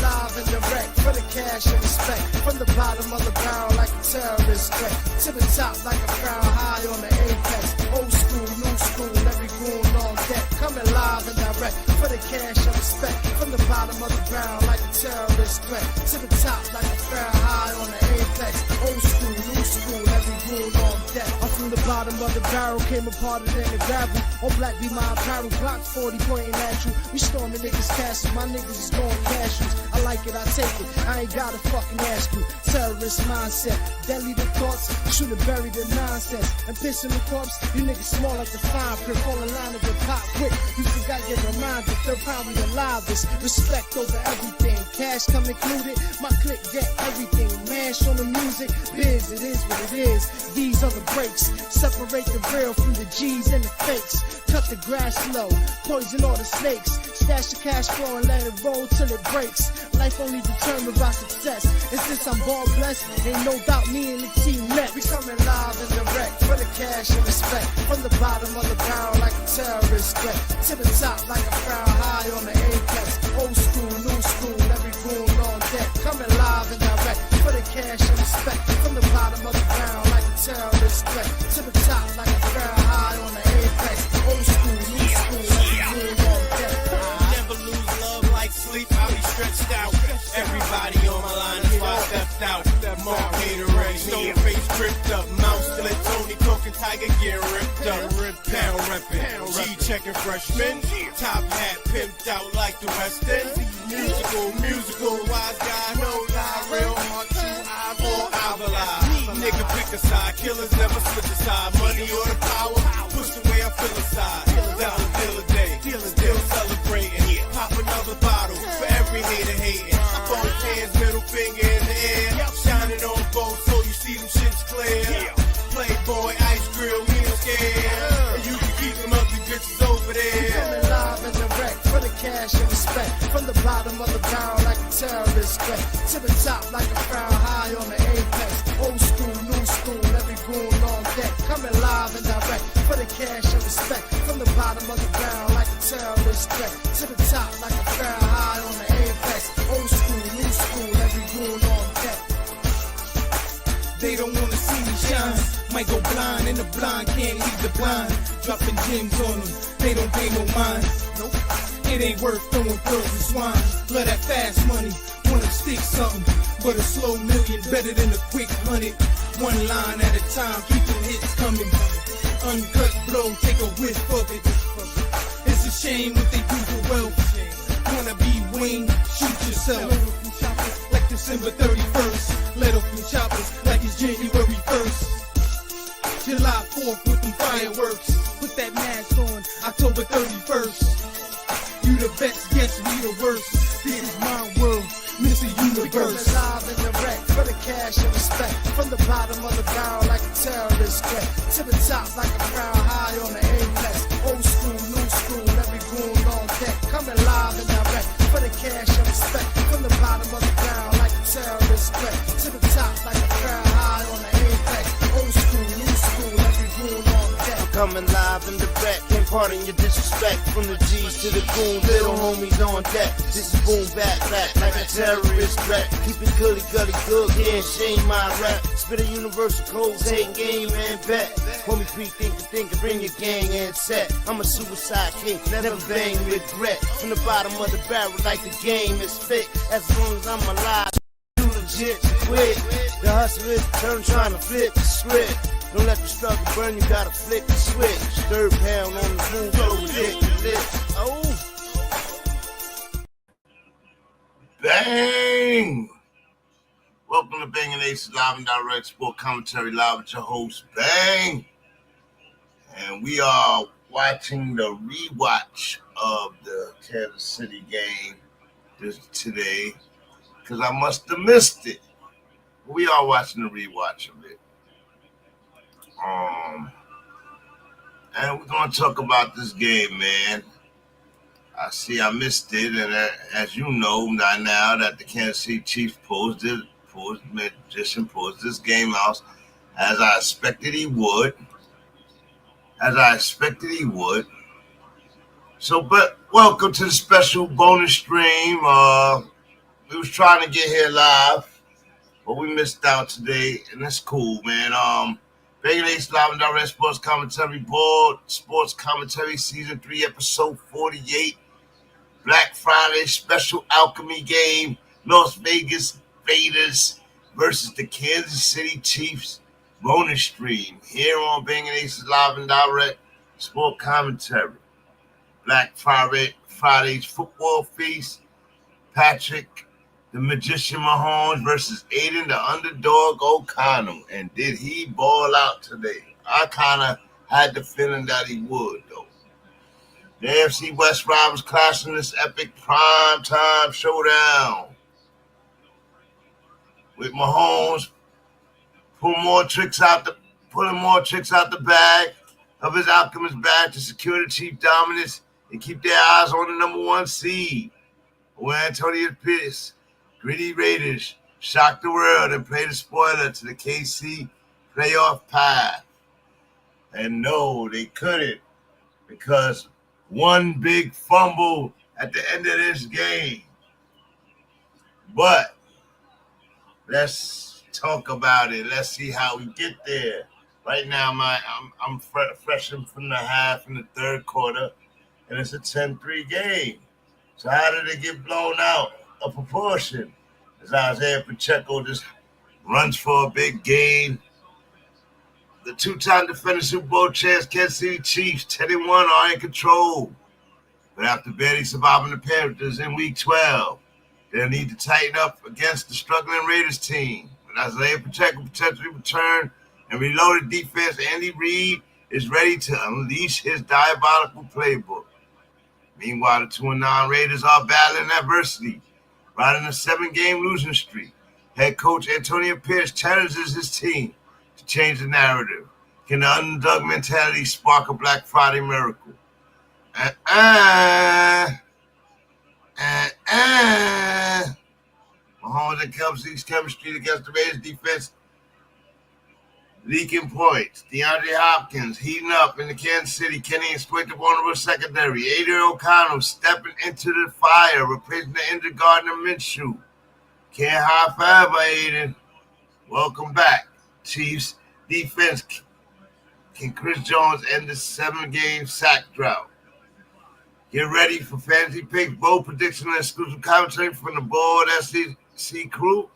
live and direct for the cash and respect. From the bottom of the barrel like a terrorist threat. To the top like a crown high on the apex. Old school, new school, every goon on deck. Coming live and direct for the cash and respect. From the bottom of the barrel like a terrorist threat. To the top like a crown high on the apex. Old school, new school, every goon on deck. I'm from the bottom of the barrel, came apart it in the gravel. All black be my apparel, Glock 40 pointing at you. We storming niggas' castles, my niggas is going cashews. I like it, I take it, I ain't gotta fucking ask you. Terrorist mindset, deadly the thoughts, should've buried the nonsense. And pissing the corpse, you niggas small like the fine print. Fall in line of the pop quick, you forgot your reminder. Third pound we the livest, respect over everything. Cash come included, my clique get everything. Mash on the music, biz, it is what it is. These are the breaks, separate the real from the G's and the fakes. Cut the grass low, poison all the snakes. Stash the cash flow and let it roll till it breaks. Life only determined by success. And since I'm ball blessed, ain't no doubt me and the team met. We coming live and direct for the cash and respect. From the bottom of the barrel like a terrorist threat. To the top like a crown high on the apex. Old school, new school, every goon on deck. Coming live and direct for the cash and respect. From the bottom of the barrel like a terrorist threat. To the top like a crown high on the apex. Old school, new school, every goon on deck. Never lose love like sleep, I'll be stretched out. Everybody on my line is why I stepped out. Mark Haterade, stone face tripped up. Mouth split, Tony talking, Tiger gear ripped up. Pound reppin', G checking freshman. Top hat pimped out like the West End. Musical, wise guy, no lie. Real hard, true eyeball, eyeball. Nigga pick a side, killers never switch a side. Money or the power, push the way I feel aside. Down the deal a day, still celebrating. Pop another bottle for every hater hating. Both hands, middle finger in the air. Shining on both so you see them shits clear. Playboy, ice grill, we ain't scared. And you can keep them ugly bitches over there. Coming live and direct for the cash and respect. From the bottom of the barrel like a terrorist threat. To the top like a crown high on the apex. Old school, new school, every goon on deck. Coming live and direct for the cash and respect. From the bottom of the barrel like a terrorist threat. To the top like a crown high on the apex. Old school, new school, every goon on deck. They don't wanna see me shine. Might go blind and the blind can't leave the blind. Dropping gems on them, they don't pay no mind. Nope. It ain't worth throwing pearls and swine. Love that fast money, wanna stick something. But a slow million better than a quick 100. One line at a time, keep them hits coming. Uncut blow, take a whiff of it. It's a shame what they do for wealth. Wanna be Wayne, shoot yourself. Like December 31st. Let off them choppers like it's January 1st. July 4th with them fireworks. Put that mask on, October 31st. You the best, guess we the worst. This is my world, Mr. Universe. Live and direct for the cash and respect. From the bottom of the barrel like a terrorist threat. To the top like a crown high on the apex. Old school, new school, every goon on deck. Coming live and direct for the cash and respect. From the bottom of the barrel like a terrorist threat. To the top like a crown high on the apex. Old school, new school, every goon on deck. Coming live and direct, can't pardon your disrespect. From the G's to the goons, little homies on deck. This is boom back like a terrorist threat. Keep it gully good, can't shame my rap. Spit a universal code, take game and bet. Homie think, bring your gang and set. I'm a suicide king, never bang regret. From the bottom of the barrel like the game is fit. As long as I'm alive, you legit quit. The hustle is the turn, trying to flip the script. Don't let the struggle burn, you gotta flick the switch. Third pound on the move, go ridiculous. Oh. Bang! Welcome to BangnACES Live and Direct Sport Commentary Live with your host, Bang. And we are watching the rewatch of the Kansas City game today because I must have missed it. We are watching the rewatch of it. And we're going to talk about this game, man. I see I missed it, and as you know by now that the Kansas City Chiefs posed this game out as I expected he would. So, but welcome to the special bonus stream. we was trying to get here live, but we missed out today, and that's cool, man. BangnACES Live and Direct Sports Commentary Board, Sports Commentary Season 3, Episode 48, Black Friday Special Alchemy Game, Las Vegas Raiders versus the Kansas City Chiefs bonus stream here on BangnACES Live and Direct Sport Commentary. Black Friday's football feast, Patrick the Magician Mahomes versus AIDAN the Underdog O'Connell. And did he ball out today? I kind of had the feeling that he would, though. The AFC West rivals clash in this epic primetime showdown, with Mahomes pulling more tricks out the bag of his alchemist bag to secure the Chief dominance and keep their eyes on the number 1 seed. When Antonio Pierce, gritty Raiders shocked the world and played a spoiler to the KC playoff path. And no, they couldn't, because one big fumble at the end of this game. But let's talk about it. Let's see how we get there. Right now, I'm fresh from the half in the third quarter, and it's a 10-3 game. So how did it get blown out of proportion? As Isaiah Pacheco just runs for a big gain. The 2-time defending Super Bowl champs, Kansas City Chiefs, 10-1, are in control. But after barely surviving the Panthers in Week 12, they'll need to tighten up against the struggling Raiders team. With Isaiah Pacheco potentially return and reloaded defense, Andy Reid is ready to unleash his diabolical playbook. Meanwhile, the 2-9 Raiders are battling adversity, riding a 7-game losing streak. Head coach Antonio Pierce challenges his team to change the narrative. Can the underdog mentality spark a Black Friday miracle? Mahomes and Kelsey's chemistry against the Raiders defense leaking points. DeAndre Hopkins heating up in the Kansas City. Kenny exploit the vulnerable secondary. AIDAN O'Connell stepping into the fire, replacing the injured Gardner Minshew. Can't hide forever, AIDAN. Welcome back. Chiefs defense. Can Chris Jones end the 7-game sack drought? Get ready for fantasy picks, bold prediction, and exclusive commentary from the board SEC crew.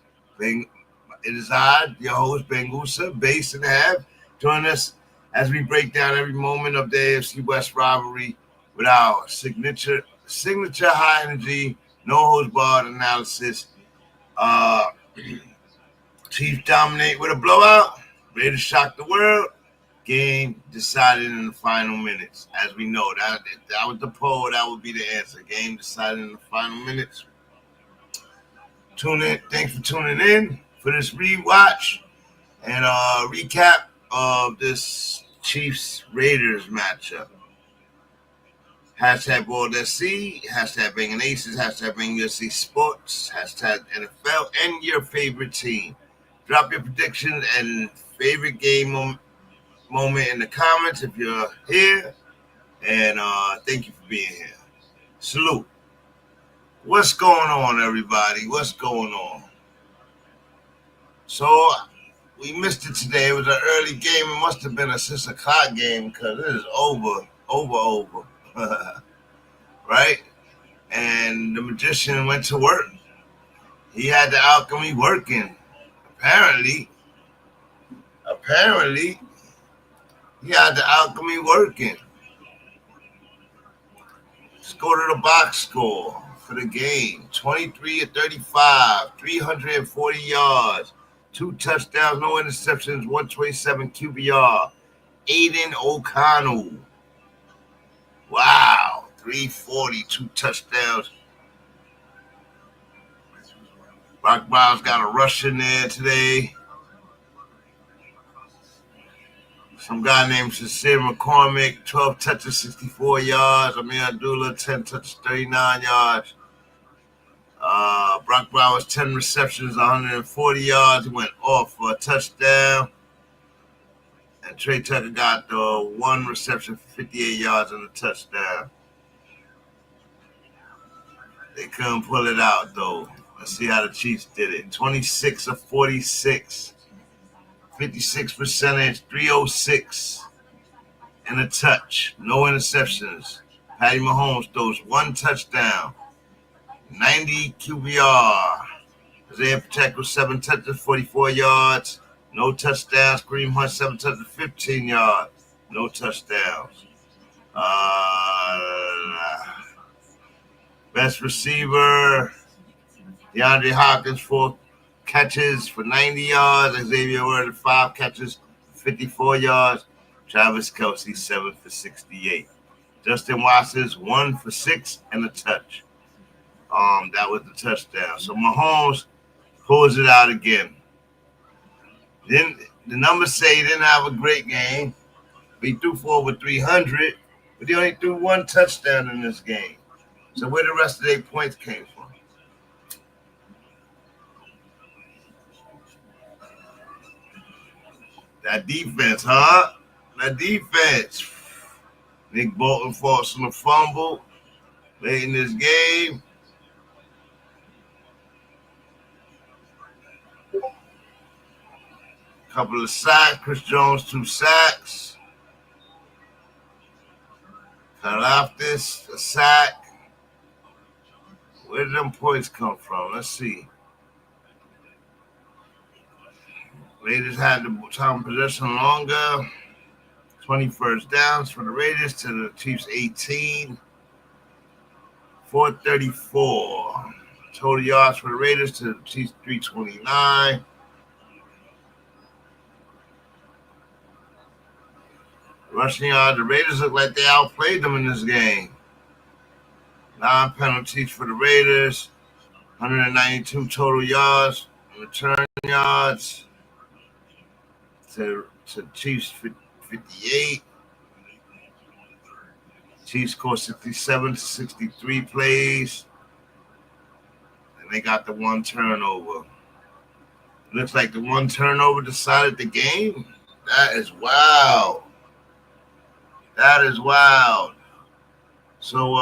It is I, your host, BangnACES, base and half. Join us as we break down every moment of the AFC West rivalry with our signature high energy, no holds barred analysis. Chiefs dominate with a blowout. Raiders shock the world. Game decided in the final minutes. As we know, that was the poll. That would be the answer. Game decided in the final minutes. Tune in. Thanks for tuning in for this rewatch and recap of this Chiefs-Raiders matchup. Hashtag BoldSC, hashtag BangnACES, hashtag BangUSC Sports, hashtag NFL, and your favorite team. Drop your predictions and favorite game moment in the comments if you're here. And thank you for being here. Salute. What's going on, everybody? What's going on? So we missed it today. It was an early game. It must have been a 6 o'clock game because it is over. Right? And the magician went to work. He had the alchemy working. Apparently, he had the alchemy working. Let's go to the box score for the game. 23-35, 340 yards, 2 touchdowns, no interceptions, 127 QBR. AIDAN O'Connell. Wow, 340, 2 touchdowns. Brock Bowers got a rush in there today. Some guy named Sincere McCormick, 12 touches, 64 yards. Amir Abdullah, 10 touches, 39 yards. Brock Bowers, 10 receptions, 140 yards. He went off for a touchdown. And Trey Tucker got the 1 reception for 58 yards and a touchdown. They couldn't pull it out, though. Let's see how the Chiefs did it. 26 of 46. 56 percentage, 306. And a touch. No interceptions. Patty Mahomes throws one touchdown. 90 QBR. Isaiah Pacheco, 7 touches, 44 yards. No touchdowns. Kareem Hunt, 7 touches, 15 yards. No touchdowns. Best receiver, DeAndre Hopkins, 4 catches for 90 yards. Xavier Word, 5 catches, 54 yards. Travis Kelce, 7 for 68. Justin Watson's 1 for 6 and a touch. That was the touchdown. So Mahomes pulls it out again. Then the numbers say he didn't have a great game. He threw for over 300, but he only threw 1 touchdown in this game. So where the rest of their points came from? That defense, huh? That defense. Nick Bolton forced on a fumble late in this game. Couple of sacks. Chris Jones, 2 sacks. Karlaftis, a sack. Where did them points come from? Let's see. Raiders had the time possession longer. 20 first downs for the Raiders to the Chiefs 18. 434. Total yards for the Raiders to the Chiefs 329. Rushing yards, the Raiders look like they outplayed them in this game. 9 penalties for the Raiders. 192 total yards. Return yards to Chiefs 58. Chiefs scored 67 to 63 plays. And they got the 1 turnover. Looks like the 1 turnover decided the game. That is wild. That is wild. So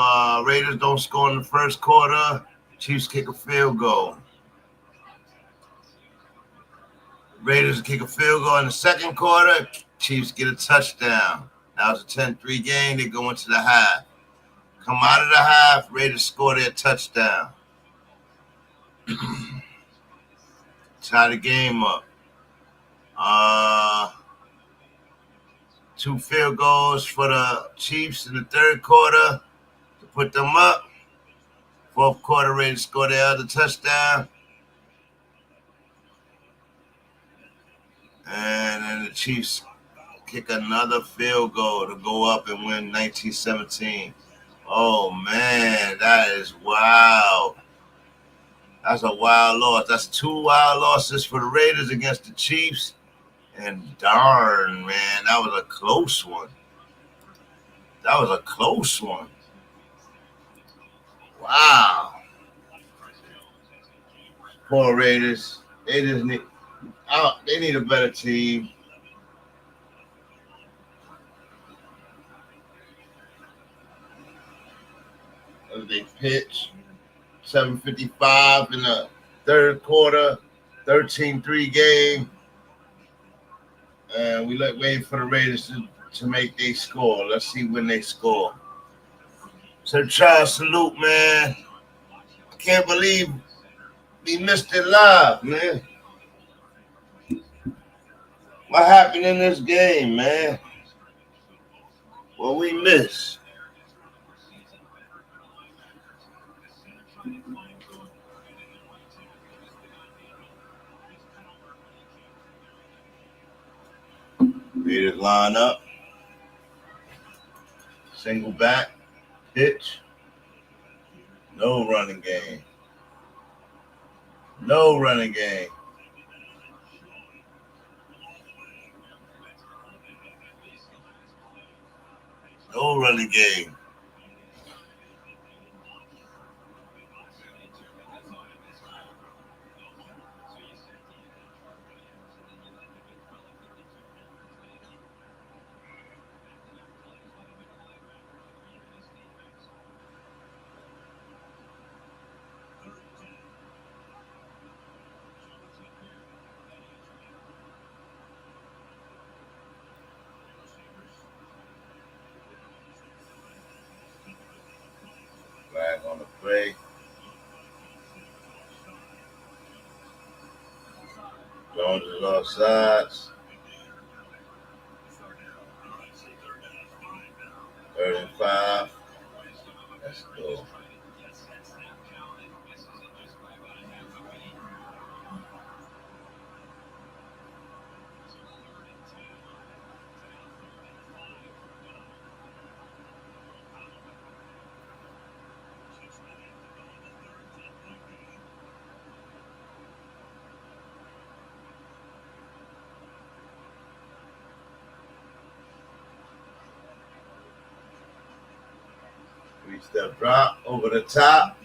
Raiders don't score in the first quarter. Chiefs kick a field goal. Raiders kick a field goal in the second quarter. Chiefs get a touchdown. Now it's a 10-3 game. They go into the half. Come out of the half. Raiders score their touchdown. Tie the game up. 2 field goals for the Chiefs in the third quarter to put them up. Fourth quarter, Raiders score their other touchdown. And then the Chiefs kick another field goal to go up and win 19-17. Oh, man, that is wild. That's a wild loss. That's 2 wild losses for the Raiders against the Chiefs. And darn, man, that was a close one. That was a close one. Wow. Poor Raiders. They just need a better team. As they pitch, 7:55 in the third quarter, 13-3 game. And we waiting for the Raiders to make their score. Let's see when they score. So Charles, salute, man. I can't believe we missed it live, man. What happened in this game, man? What we missed? Raiders line up. Single back. Pitch. No running game. No running game. No running game. play. Jones is offsides. 3rd and 5. Let's go. Three-step drop over the top.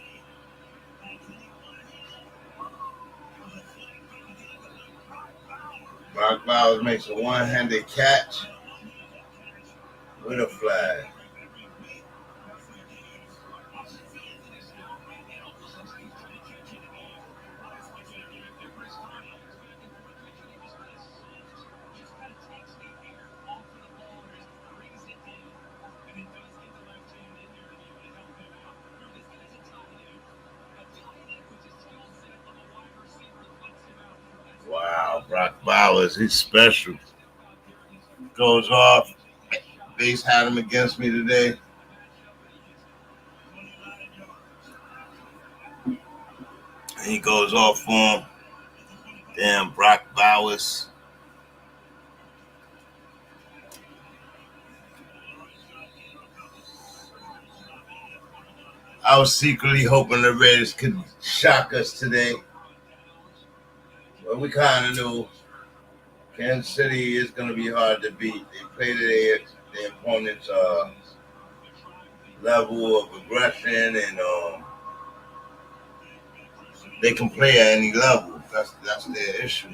Brock Bowers makes a one-handed catch with a flag. Wow, Brock Bowers, he's special. Goes off. Base had him against me today. And he goes off for him. Damn, Brock Bowers. I was secretly hoping the Raiders could shock us today. But we kind of knew Kansas City is going to be hard to beat. They play to their opponent's level of aggression, and they can play at any level. That's their issue.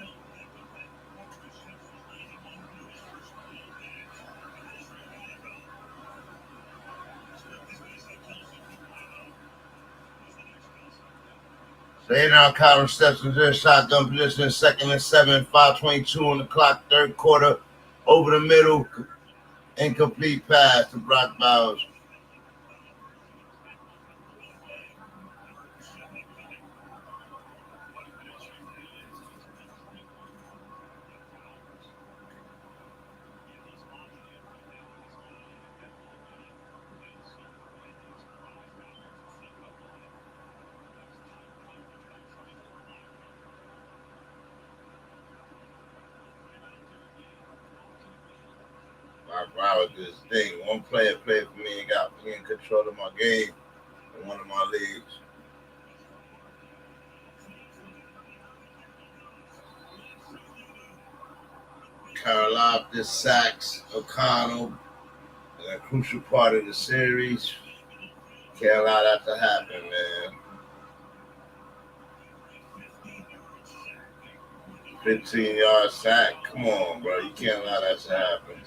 Showdown, Colin steps into the shotgun position, 2nd and 7, 5:22 on the clock, 3rd quarter, over the middle, incomplete pass to Brock Bowers. Brock did his thing. One player played for me and got me in control of my game in one of my leagues. Karloff sacks O'Connell in a crucial part of the series. Can't allow that to happen, man. 15-yard sack. Come on, bro. You can't allow that to happen.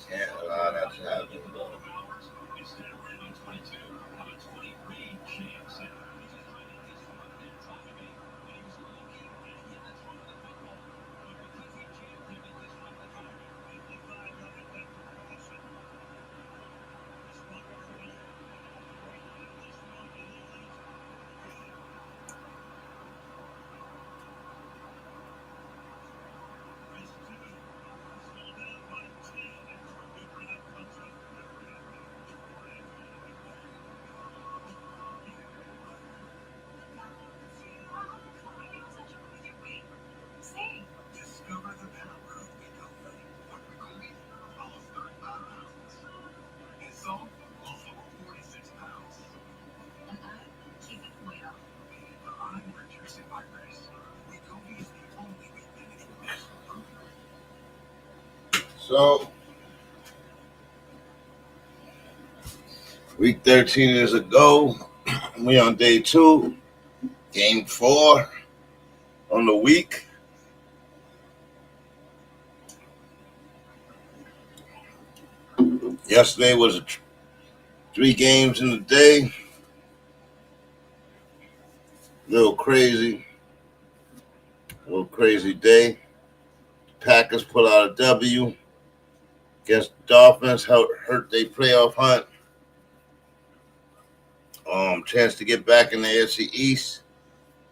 Can't allow that to happen, bro. So, week 13 is a go. We on day 2, game 4 on the week. Yesterday was 3 games in a day. Little crazy day. Packers pull out a W against the Dolphins hurt their playoff hunt. Chance to get back in the AFC East.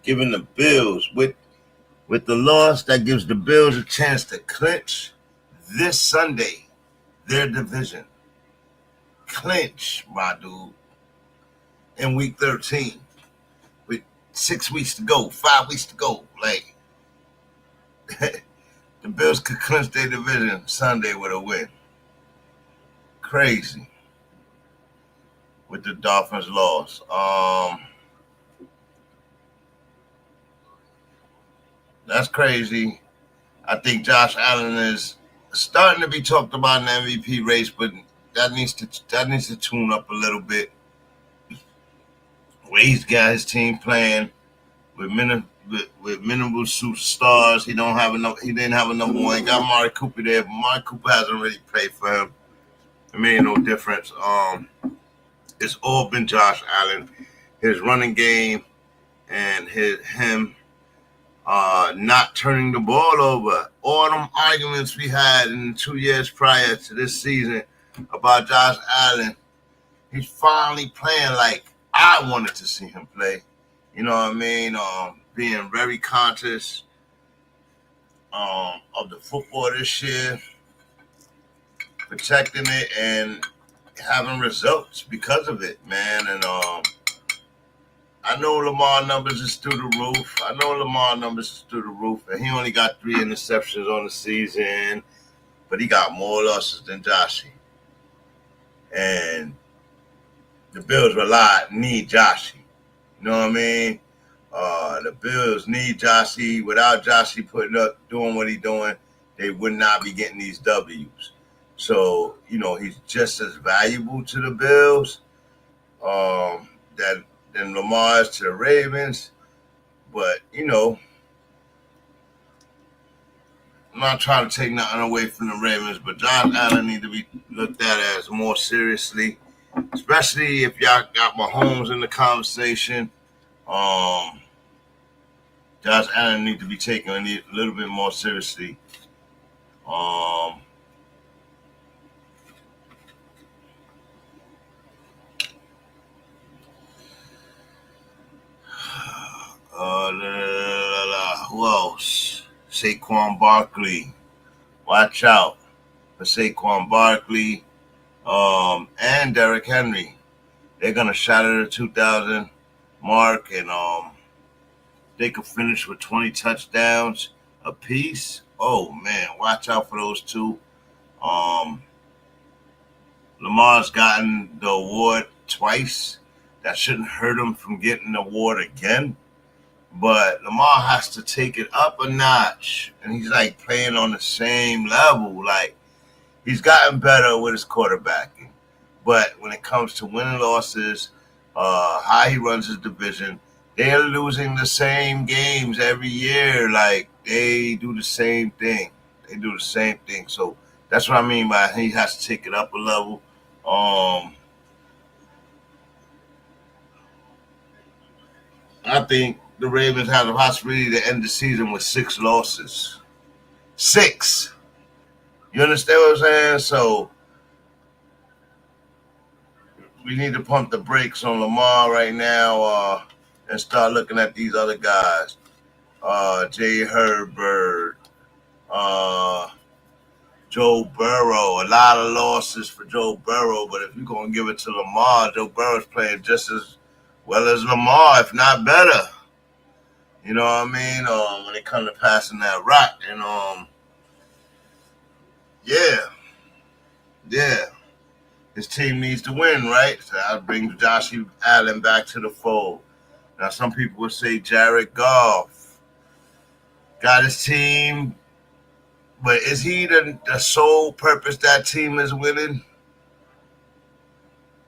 Giving the Bills with the loss, that gives the Bills a chance to clinch this Sunday their division. Clinch, my dude, in week 13 with 6 weeks to go, 5 weeks to go. Like, the Bills could clinch their division Sunday with a win. Crazy with the Dolphins' loss. That's crazy. I think Josh Allen is starting to be talked about in the MVP race, but that needs to tune up a little bit. Where he's got his team playing with minimal superstars. He didn't have enough. He got Amari Cooper there, but Amari Cooper hasn't really played for him. It made no difference. It's all been Josh Allen, his running game, and him not turning the ball over. All them arguments we had in 2 years prior to this season about Josh Allen, he's finally playing like I wanted to see him play. You know what I mean? Being very conscious of the football this year, protecting it, and having results because of it, man. And I know Lamar numbers is through the roof. And he only got 3 interceptions on the season, but he got more losses than Joshy. And the Bills need Joshy. You know what I mean? The Bills need Joshy. Without Joshy doing what he's doing, they would not be getting these W's. So, he's just as valuable to the Bills than Lamar is to the Ravens. But, I'm not trying to take nothing away from the Ravens, but Josh Allen need to be looked at as more seriously, especially if y'all got Mahomes in the conversation. Josh Allen need to be taken a little bit more seriously. Who else? Saquon Barkley. Watch out for Saquon Barkley and Derrick Henry. They're going to shatter the 2,000 mark, and they could finish with 20 touchdowns apiece. Oh, man, watch out for those two. Lamar's gotten the award twice. That shouldn't hurt him from getting the award again. But Lamar has to take it up a notch. And he's like playing on the same level. Like, he's gotten better with his quarterbacking. But when it comes to winning losses, how he runs his division, they're losing the same games every year. Like, they do the same thing. So that's what I mean by he has to take it up a level. I think the Ravens have the possibility to end the season with 6 losses. 6. You understand what I'm saying? So we need to pump the brakes on Lamar right now and start looking at these other guys. Jay Herbert, Joe Burrow. A lot of losses for Joe Burrow, but if you're going to give it to Lamar, Joe Burrow's playing just as well as Lamar, if not better. You know what I mean? When it comes to passing that rock. And, yeah. His team needs to win, right? So that brings Josh Allen back to the fold. Now, some people would say Jared Goff got his team, but is he the sole purpose that team is winning?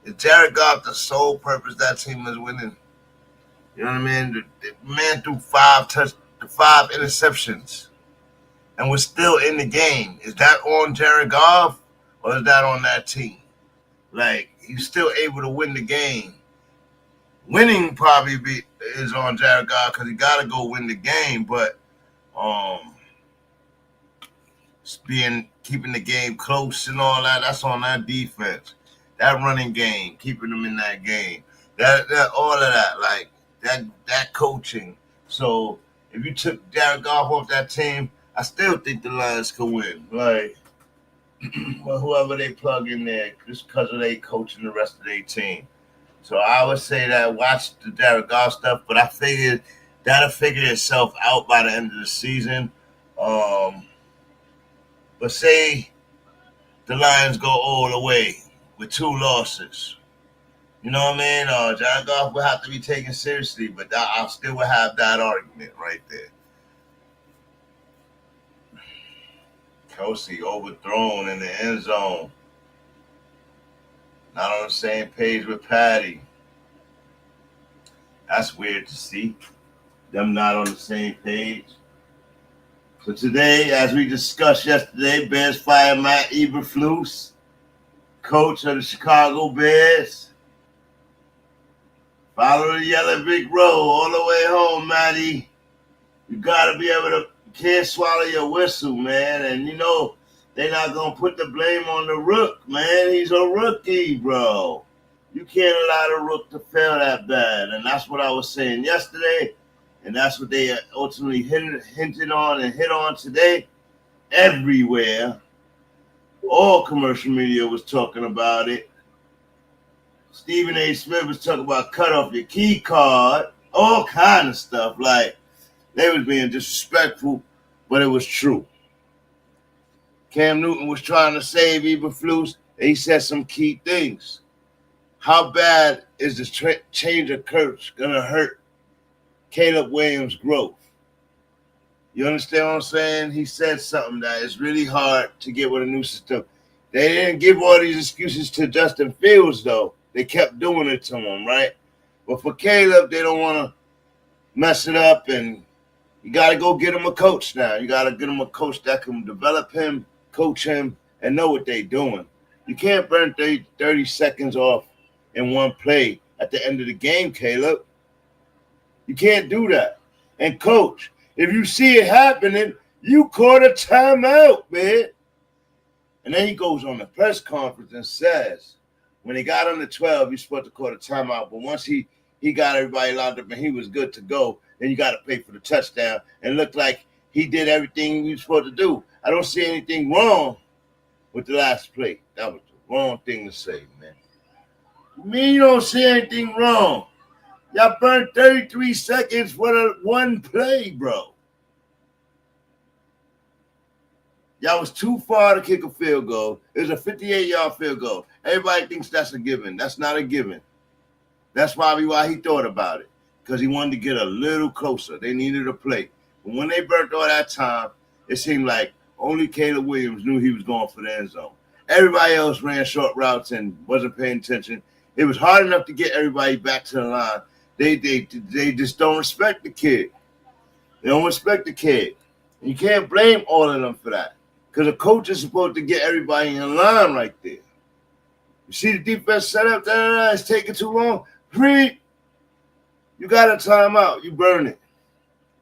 Is Jared Goff the sole purpose that team is winning? You know what I mean? The man threw 5 interceptions and was still in the game. Is that on Jared Goff or is that on that team? Like, he's still able to win the game. Winning probably is on Jared Goff because he got to go win the game. But keeping the game close and all that. That's on that defense. That running game, keeping them in that game. That all of that, like that coaching. So if you took Jared Goff off that team, I still think the Lions could win. Like, but whoever they plug in there, just because of they coaching the rest of their team. So I would say that watch the Jared Goff stuff, but I figured that'll figure itself out by the end of the season. But say the Lions go all the way with 2 losses. You know what I mean? Jared Goff will have to be taken seriously, but I still would have that argument right there. Kelsey overthrown in the end zone. Not on the same page with Patty. That's weird to see. Them not on the same page. So today, as we discussed yesterday, Bears fire Matt Eberflus, coach of the Chicago Bears. Follow the yellow brick road all the way home, Matty. You got to be able to, can't swallow your whistle, man. And you know, they're not going to put the blame on the rook, man. He's a rookie, bro. You can't allow the rook to fail that bad. And that's what I was saying yesterday. And that's what they ultimately hinted on and hit on today. Everywhere. All commercial media was talking about it. Stephen A. Smith was talking about cut off your key card. All kind of stuff. Like, they was being disrespectful, but it was true. Cam Newton was trying to save Eberflus, and he said some key things. How bad is the change of coach going to hurt Caleb Williams' growth? You understand what I'm saying? He said something that is really hard to get with a new system. They didn't give all these excuses to Justin Fields, though. They kept doing it to him, right? But for Caleb, they don't want to mess it up, and you got to go get him a coach now. You got to get him a coach that can develop him, coach him, and know what they're doing. You can't burn 30 seconds off in one play at the end of the game, Caleb. You can't do that. And, coach, if you see it happening, you call a timeout, man. And then he goes on the press conference and says, when he got under 12, you're supposed to call a timeout. But once he got everybody lined up and he was good to go, then you got to pay for the touchdown. And it looked like he did everything he was supposed to do. I don't see anything wrong with the last play. That was the wrong thing to say, man. You mean you don't see anything wrong? Y'all burned 33 seconds for the one play, bro. Y'all was too far to kick a field goal. It was a 58-yard field goal. Everybody thinks that's a given. That's not a given. That's probably why he thought about it, because he wanted to get a little closer. They needed a play. But when they burnt all that time, it seemed like only Caleb Williams knew he was going for the end zone. Everybody else ran short routes and wasn't paying attention. It was hard enough to get everybody back to the line. They just don't respect the kid. They don't respect the kid. And you can't blame all of them for that, because a coach is supposed to get everybody in line right there. You see the defense set up, it's taking too long. Reid, you got a timeout. You burn it.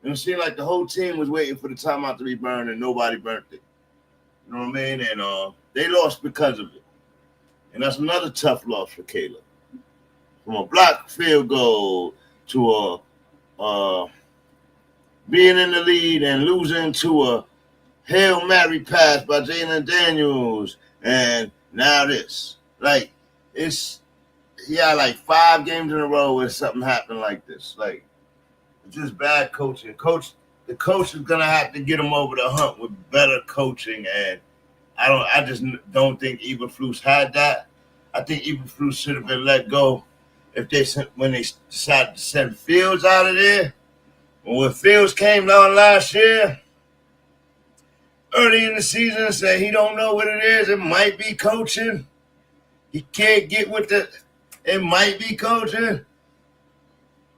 And it seemed like the whole team was waiting for the timeout to be burned, and nobody burnt it. You know what I mean? And they lost because of it. And that's another tough loss for Caleb. From a blocked field goal to being in the lead and losing to a Hail Mary pass by Jalen Daniels, and now this. Like, like 5 games in a row where something happened like this. Like, it's just bad coaching. The coach is gonna have to get him over the hump with better coaching, and I just don't think Eberflus had that. I think Eberflus should have been let go when they decided to send Fields out of there. When Fields came down last year, early in the season, and said he don't know what it is. It might be coaching. He can't get with it might be coaching.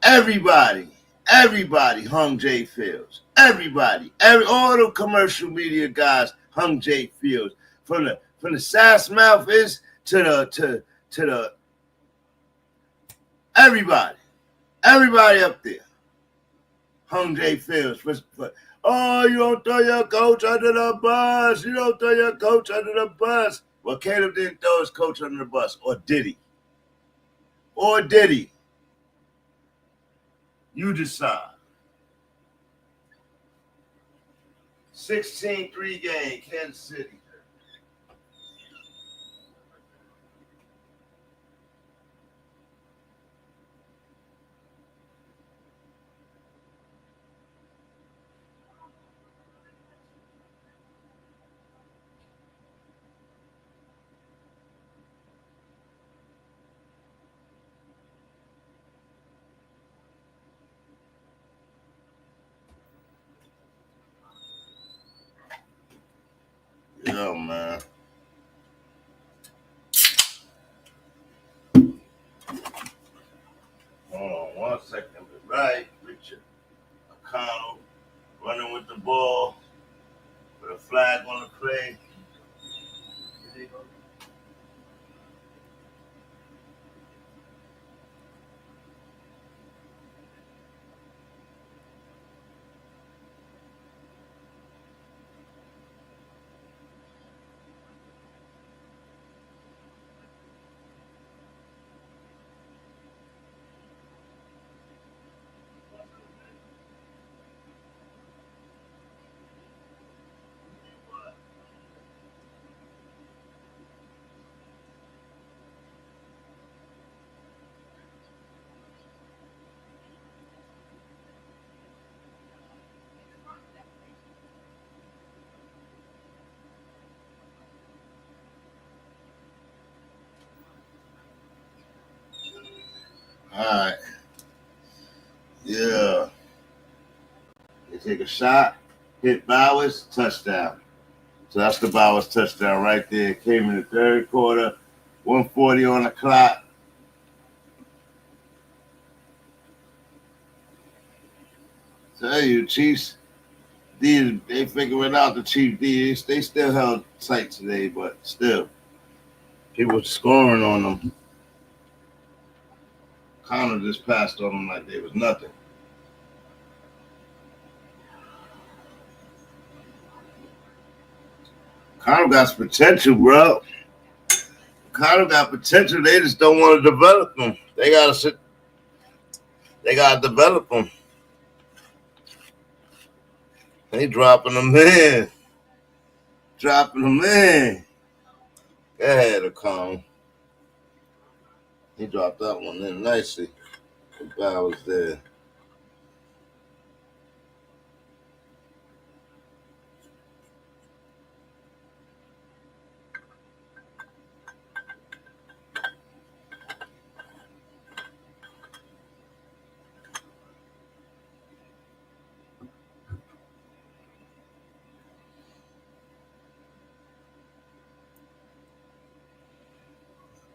Everybody hung Jay Fields. Everybody. All the commercial media guys hung Jay Fields. From the sass mouth is to the everybody up there hung Jay Fields. Oh, you don't throw your coach under the bus. You don't throw your coach under the bus. Well, Caleb didn't throw his coach under the bus. Or did he? Or did he? You decide. 16-3 game, Kansas City. Yeah, man. Hold on 1 second. Right, Richard O'Connell running with the ball with a flag on the play. All right. Yeah. They take a shot, hit Bowers, touchdown. So that's the Bowers touchdown right there. Came in the third quarter, 1:40 on the clock. Tell you, Chiefs, they figuring out the Chiefs. They still held tight today, but still, people scoring on them. Connor just passed on them like there was nothing. Connor got potential, bro. Connor got potential. They just don't want to develop them. They gotta develop them. They dropping them in. Dropping them in. Go ahead, O'Connell. He dropped that one in nicely. The ball was there.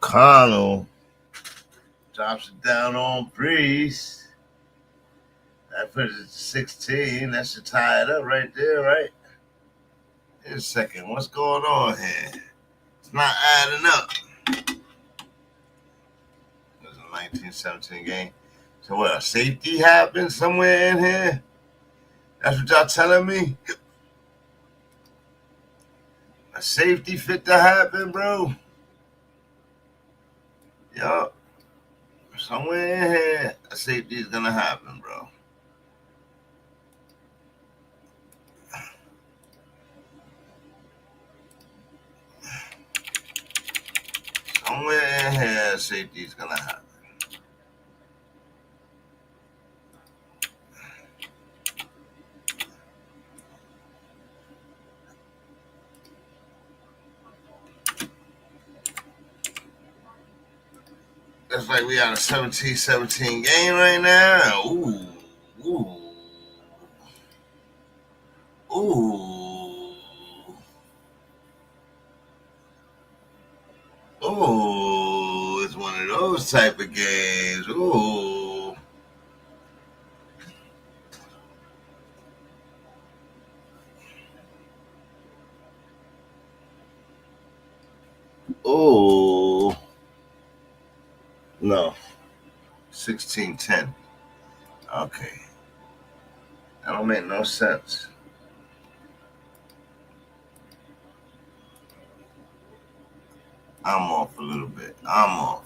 Connell drops it down on Breeze. That puts it to 16. That should tie it up right there, right? Here's a second. What's going on here? It's not adding up. It was a 19-17 game. So what, a safety happened somewhere in here? That's what y'all telling me? A safety fit to happen, bro? Yup. Somewhere in here, a safety is gonna happen, bro. Somewhere in here, a safety is gonna happen. It's like we got a 17-17 game right now. Ooh. It's one of those type of games. Ooh. No. 16-10. Okay. That don't make no sense. I'm off a little bit. I'm off.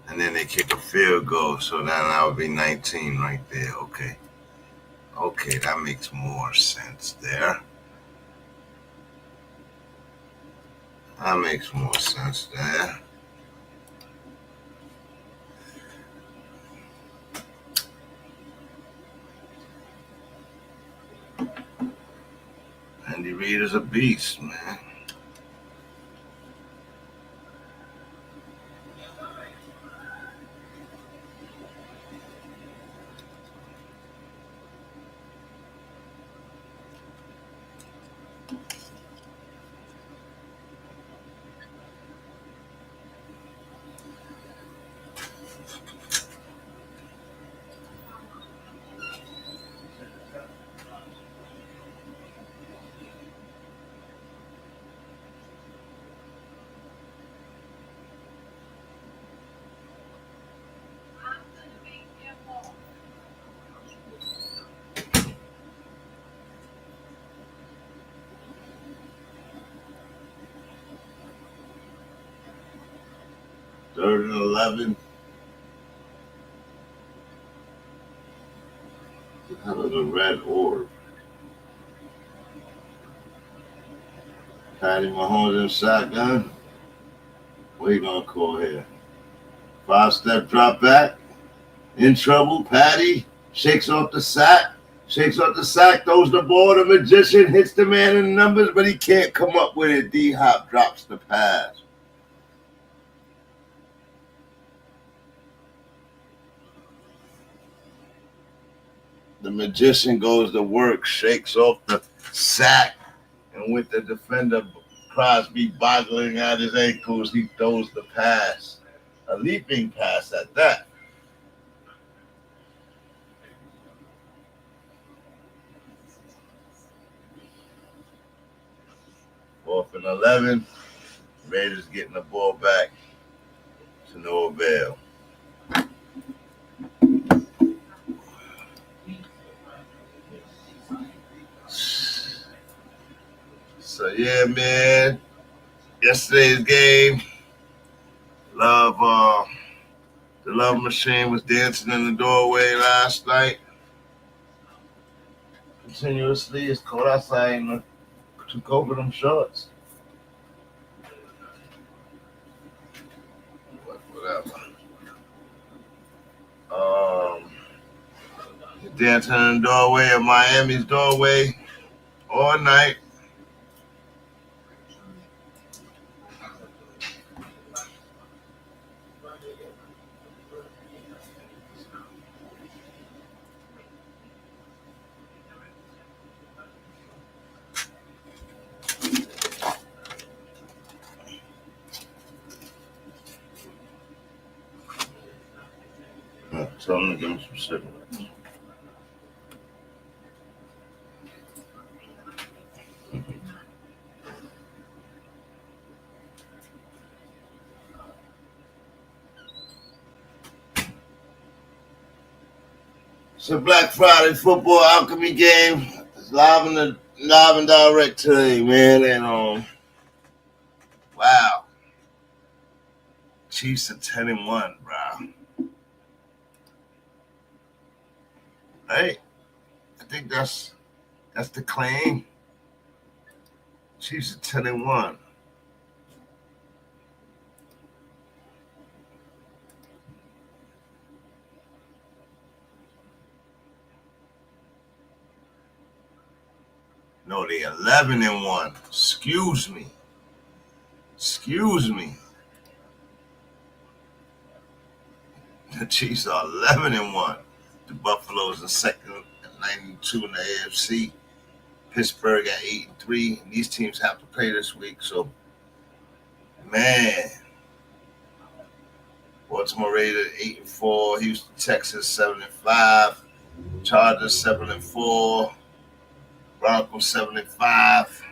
And then they kick a field goal, so now that would be 19 right there. Okay. Okay, that makes more sense there. That makes more sense there. Andy Reid is a beast, man. Third and 11. That was a red orb. Patty Mahomes in shotgun. What are you gonna call here? 5-step drop back. In trouble. Patty shakes off the sack. Shakes off the sack. Throws the ball. The magician hits the man in the numbers, but he can't come up with it. D-Hop drops the pass. The magician goes to work, shakes off the sack, and with the defender Crosby boggling at his ankles, he throws the pass. A leaping pass at that. Fourth and 11. Raiders getting the ball back to no avail. So yeah, man. Yesterday's game, the Love Machine was dancing in the doorway last night. Continuously, it's cold outside and took over them shorts. Whatever. Dancing in the doorway of Miami's doorway all night. Tell them to give me some cigarettes. It's a Black Friday football alchemy game. It's live and direct today, man. And wow, Chiefs are 10-1, bro. Hey, I think that's the claim. Chiefs are 10-1. No, they 11-1. Excuse me. The Chiefs are 11-1. The Buffaloes in second at 92 in the AFC. Pittsburgh at 8-3. These teams have to play this week. So, man. Baltimore Raiders 8-4. Houston Texans 7-5. Chargers 7-4. Broncos 7-5.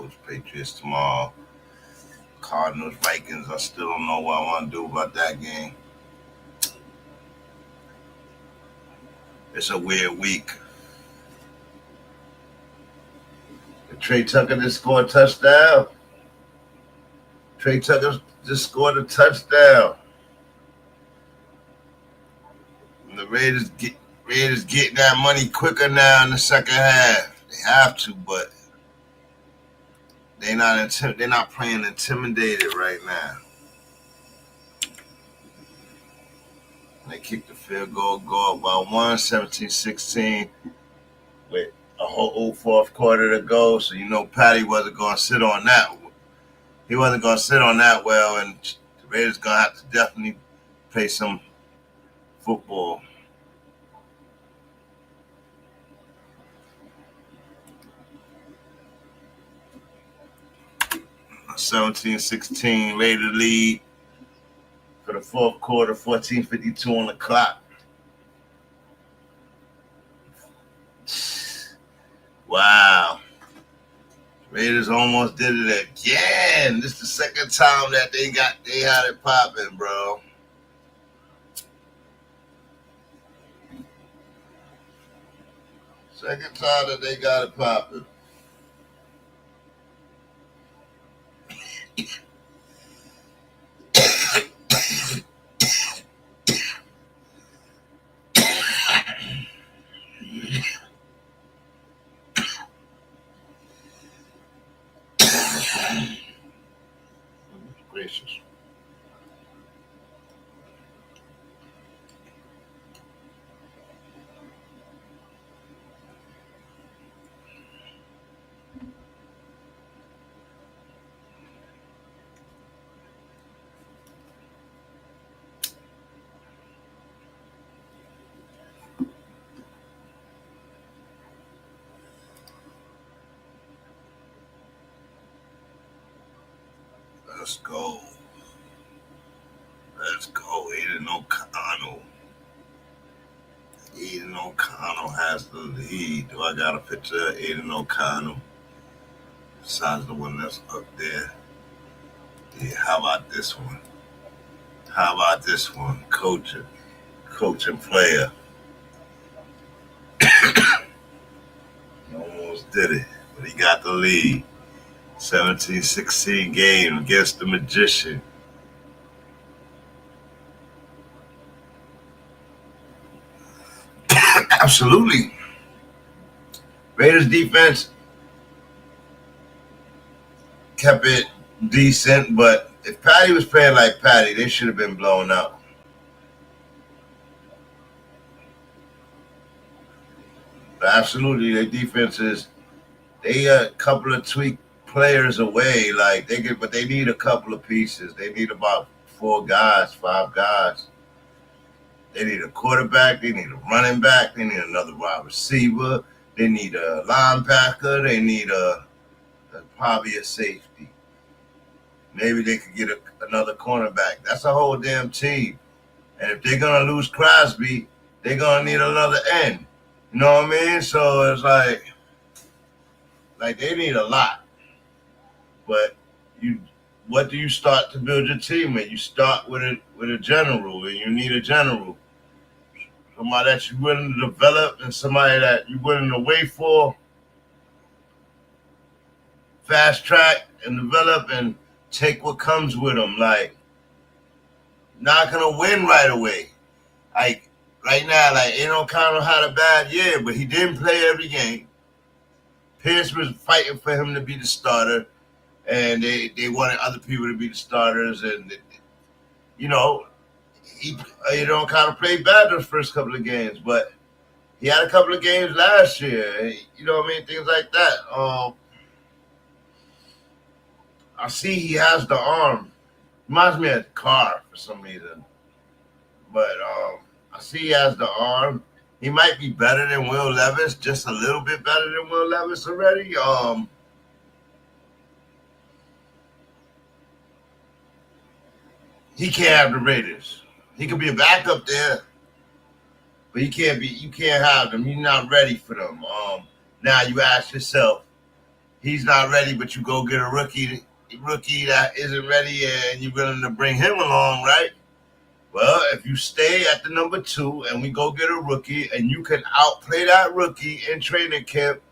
Colts, Patriots tomorrow. Cardinals, Vikings. I still don't know what I want to do about that game. It's a weird week. Trey Tucker just scored a touchdown. Trey Tucker just scored a touchdown. And the Raiders getting that money quicker now in the second half. They have to, but they're not playing intimidated right now. And they kicked the field goal, go up by 17-16 with a whole fourth quarter to go. So you know Patty wasn't going to sit on that. He wasn't going to sit on that well, and the Raiders going to have to definitely play some football. A 17-16 Raider lead for the fourth quarter, 14:52 on the clock. Wow. Raiders almost did it again. This is the second time that they had it popping, bro. Second time that they got it popping. Gracious. Let's go. Let's go. Aidan O'Connell. Aidan O'Connell has the lead. Do I got a picture of Aidan O'Connell? Besides the one that's up there. Yeah, how about this one? How about this one? Coach and player. He almost did it, but he got the lead. 17-16 game against the Magician. Absolutely. Raiders defense kept it decent, but if Patty was playing like Patty, they should have been blown out. But absolutely, their defense is, they a couple of tweak players away, but they need a couple of pieces. They need about 5 guys. They need a quarterback. They need a running back. They need another wide receiver. They need a linebacker. They need probably a safety. Maybe they could get another cornerback. That's a whole damn team. And if they're going to lose Crosby, they're going to need another end. You know what I mean? So it's like they need a lot. But what do you start to build your team with? You start with a general, and you need a general. Somebody that you're willing to develop and somebody that you're willing to wait for. Fast track and develop and take what comes with them. Not going to win right away. Right now, Aidan O'Connell had a bad year, but he didn't play every game. Pierce was fighting for him to be the starter. And they wanted other people to be the starters, and he don't kind of play bad those first couple of games, but he had a couple of games last year. You know what I mean? Things like that. I see he has the arm. Reminds me of Carr for some reason, but I see he has the arm. He might be better than Will Levis, just a little bit better than Will Levis already. He can't have the Raiders. He could be a backup there, but you can't have them. You're not ready for them. Now you ask yourself, he's not ready, but you go get a rookie that isn't ready, and you're willing to bring him along, right? Well, if you stay at the number 2 and we go get a rookie and you can outplay that rookie in training camp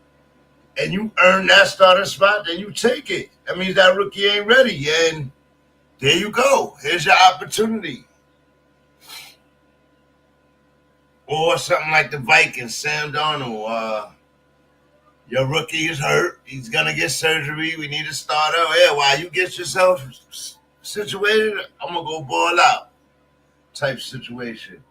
and you earn that starting spot, then you take it. That means that rookie ain't ready. And there you go. Here's your opportunity. Or something like the Vikings, Sam Darnold. Your rookie is hurt. He's going to get surgery. We need a starter. Yeah, while you get yourself situated, I'm going to go ball out. Type situation.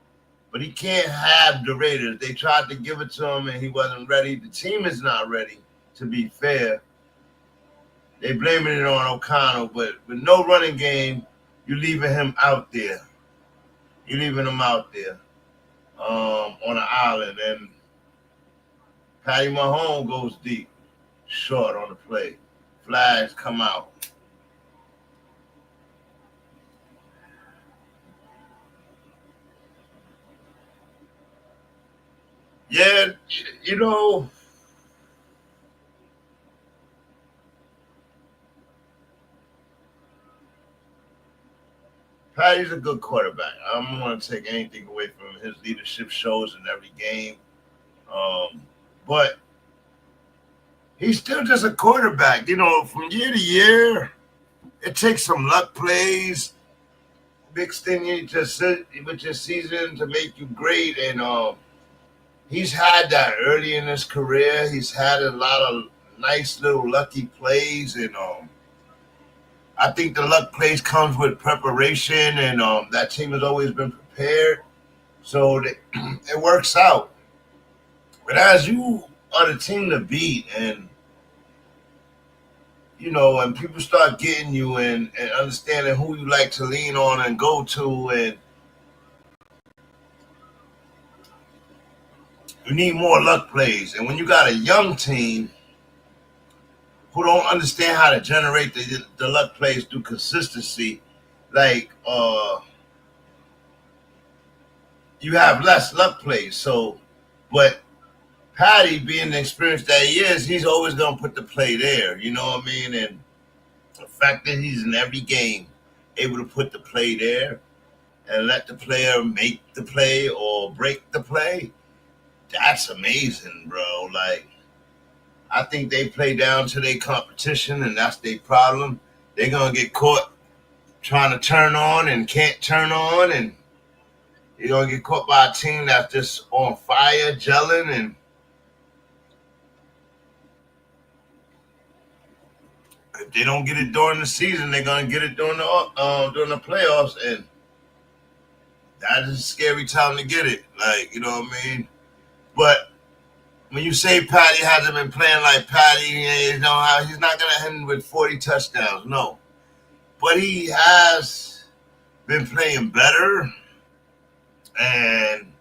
But he can't have the Raiders. They tried to give it to him and he wasn't ready. The team is not ready, to be fair. They blaming it on O'Connell, but with no running game, you're leaving him out there. You're leaving him out there on an island. And Patty Mahomes goes deep, short on the play. Flags come out. Yeah, you know, Patty's a good quarterback. I don't want to take anything away from him. His leadership shows in every game. But he's still just a quarterback. You know, from year to year, it takes some luck plays mixed in with your season to make you great. And he's had that early in his career. He's had a lot of nice little lucky plays, and I think the luck plays comes with preparation, and that team has always been prepared, so it works out. But as you are the team to beat, and you know, when people start getting you and understanding who you like to lean on and go to, and you need more luck plays. And when you got a young team who don't understand how to generate the luck plays through consistency, like you have less luck plays. So, but Patty, being the experience that he is, he's always going to put the play there. You know what I mean? And the fact that he's in every game able to put the play there and let the player make the play or break the play, that's amazing, bro. Like, I think they play down to their competition, and that's their problem. They're going to get caught trying to turn on and can't turn on, and you're going to get caught by a team that's just on fire, gelling, and if they don't get it during the season, they're going to get it during the playoffs, and that is a scary time to get it. Like, you know what I mean? But when you say Patty hasn't been playing like Patty, you know how he's not going to end with 40 touchdowns, no. But he has been playing better and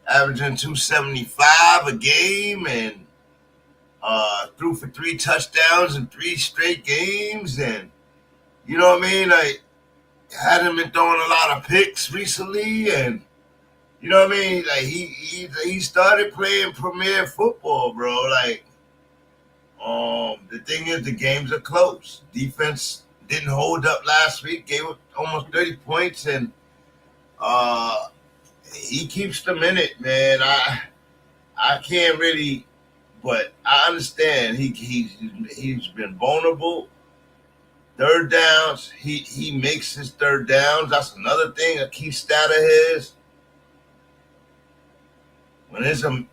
averaging 275 a game, and threw for 3 touchdowns in 3 straight games, and you know what I mean? Like, hadn't been throwing a lot of picks recently, and you know what I mean? Like, he started playing premier football, bro. Like, the thing is, the games are close. Defense didn't hold up last week, gave up almost 30 points, and he keeps them in it, man. I can't really, but I understand he's been vulnerable. Third downs, he makes his third downs. That's another thing, a key stat of his. When it's a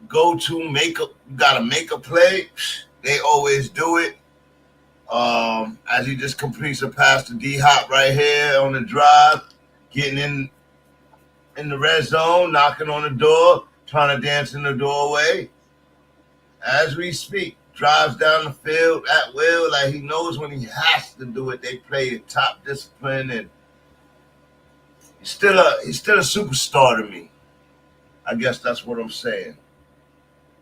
go-to you gotta make a play, they always do it. As he just completes a pass to D-Hop right here on the drive, getting in the red zone, knocking on the door, trying to dance in the doorway. As we speak, drives down the field at will, like he knows when he has to do it. They play top discipline, and he's still a superstar to me. I guess that's what I'm saying.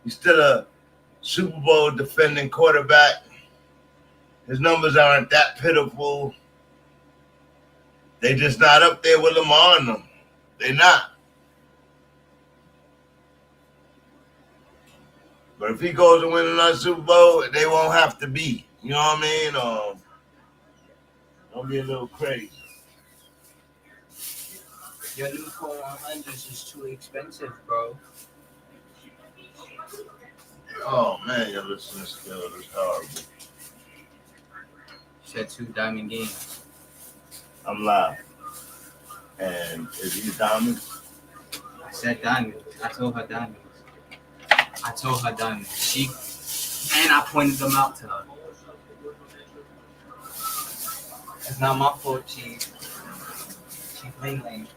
He's still a Super Bowl defending quarterback. His numbers aren't that pitiful. They just not up there with Lamar in them. They're not. But if he goes and wins another Super Bowl, they won't have to be. You know what I mean? Don't be a little crazy. Your new phone 100s is too expensive, bro. Oh man, your listening skill is horrible. Said 2 diamond games. I'm live. And is he diamonds? I said diamonds. I told her diamonds. And I pointed them out to her. It's not my fault. She lame.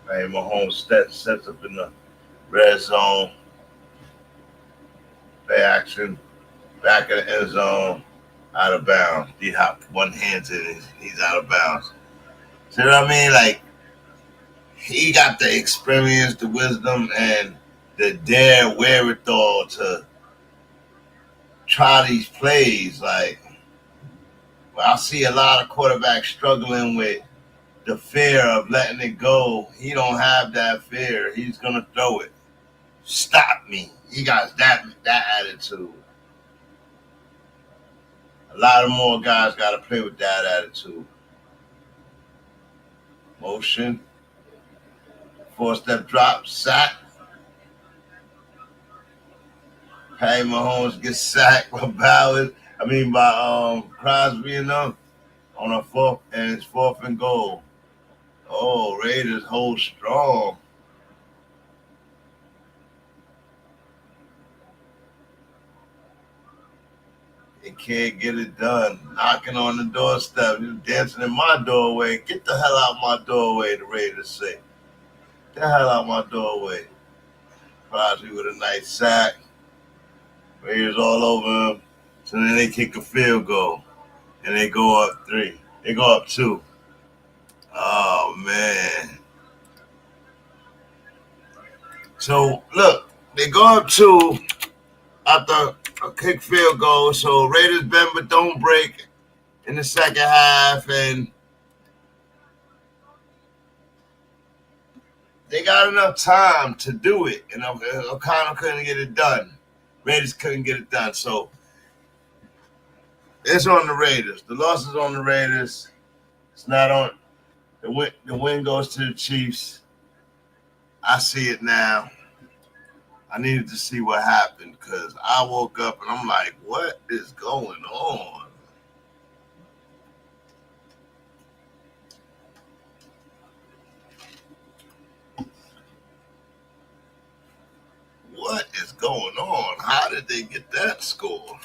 Hey, Mahomes sets up in the red zone. Play action. Back in the end zone. Out of bounds. D-Hop one hand's in. He's out of bounds. See what I mean? Like, he got the experience, the wisdom, and the dare wherewithal to try these plays. Like, well, I see a lot of quarterbacks struggling with the fear of letting it go. He don't have that fear. He's gonna throw it. Stop me. He got that attitude. A lot of more guys got to play with that attitude. Motion. 4-step drop. Sack. Patty Mahomes gets sacked by Crosby and them on a 4th, and it's 4th and goal. Oh, Raiders hold strong. They can't get it done. Knocking on the doorstep. You're dancing in my doorway. Get the hell out my doorway, the Raiders say. Get the hell out my doorway. Crosby with a nice sack. Raiders all over him. So then they kick a field goal. And they go up 3. They go up 2. Oh, man. So, look. They go up 2 after a kick field goal. So, Raiders bend but don't break in the second half. And they got enough time to do it. And O'Connell couldn't get it done. Raiders couldn't get it done. So, it's on the Raiders. The loss is on the Raiders. It's not on. The win goes to the Chiefs. I see it now. I needed to see what happened because I woke up and I'm like, what is going on? What is going on? How did they get that score?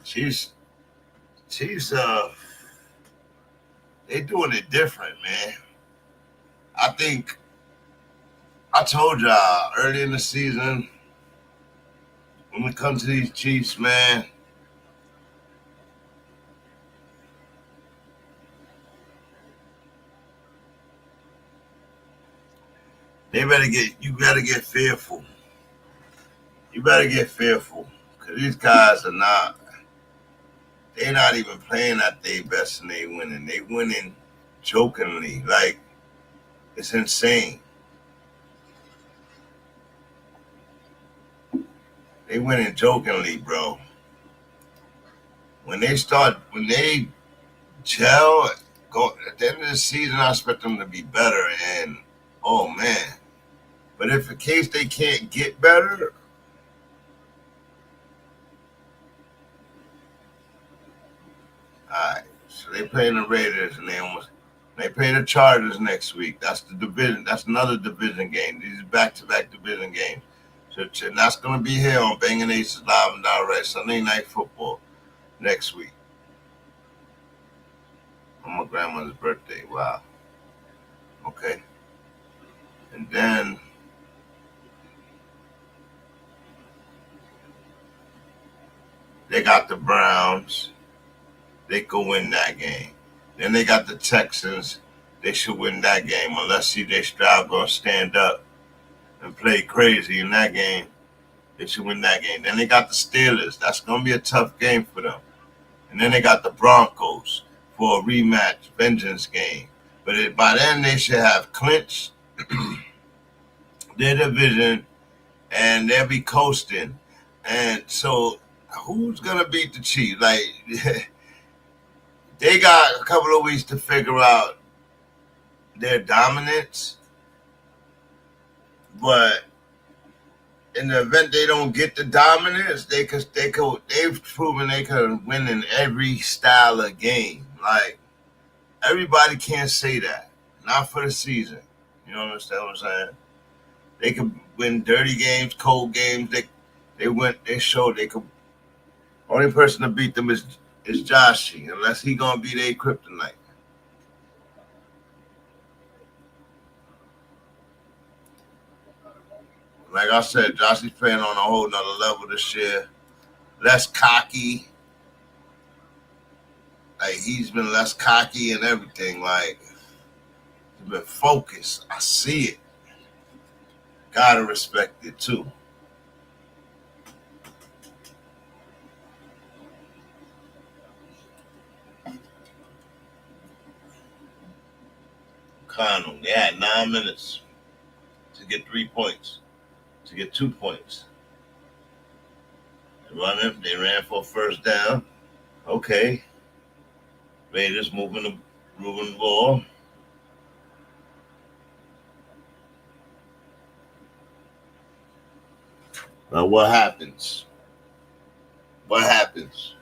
Chiefs, they doing it different, man. I think I told y'all early in the season, when it comes to these Chiefs, man, you gotta get fearful. You better get fearful. Because these guys they're not even playing at their best and they winning. They winning jokingly. Like, it's insane. They winning jokingly, bro. When they gel. Go at the end of the season, I expect them to be better. And oh man, but if in case they can't get better, all right. So they playing the Raiders, and they play the Chargers next week. That's the division. That's another division game. These are back-to-back division games. So and that's going to be here on BangnACES Live and Direct Sunday Night Football next week. On my grandmother's birthday. Wow. Okay. And then they got the Browns. They could win that game. Then they got the Texans. They should win that game unless C.J. Stroud going to stand up and play crazy in that game. They should win that game. Then they got the Steelers. That's going to be a tough game for them. And then they got the Broncos for a rematch, vengeance game. But by then they should have clinched their division and they'll be coasting. And so who's going to beat the Chiefs? Like, they got a couple of weeks to figure out their dominance. But in the event they don't get the dominance, they've proven they can win in every style of game. Like, everybody can't say that. Not for the season. You understand what I'm saying? They could win dirty games, cold games. They showed they could. Only person to beat them is Joshy, unless he gonna be their kryptonite. Like I said, Joshy's playing on a whole nother level this year. Less cocky. Like, he's been less cocky and everything. Like, he's been focused. I see it. Gotta respect it too. Connell, they had 9 minutes to get 3 points, to get 2 points. They ran for a first down. Okay. Raiders moving the ball. Now what happens? What happens?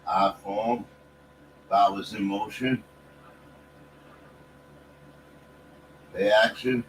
I form. Ball is in motion. Play action.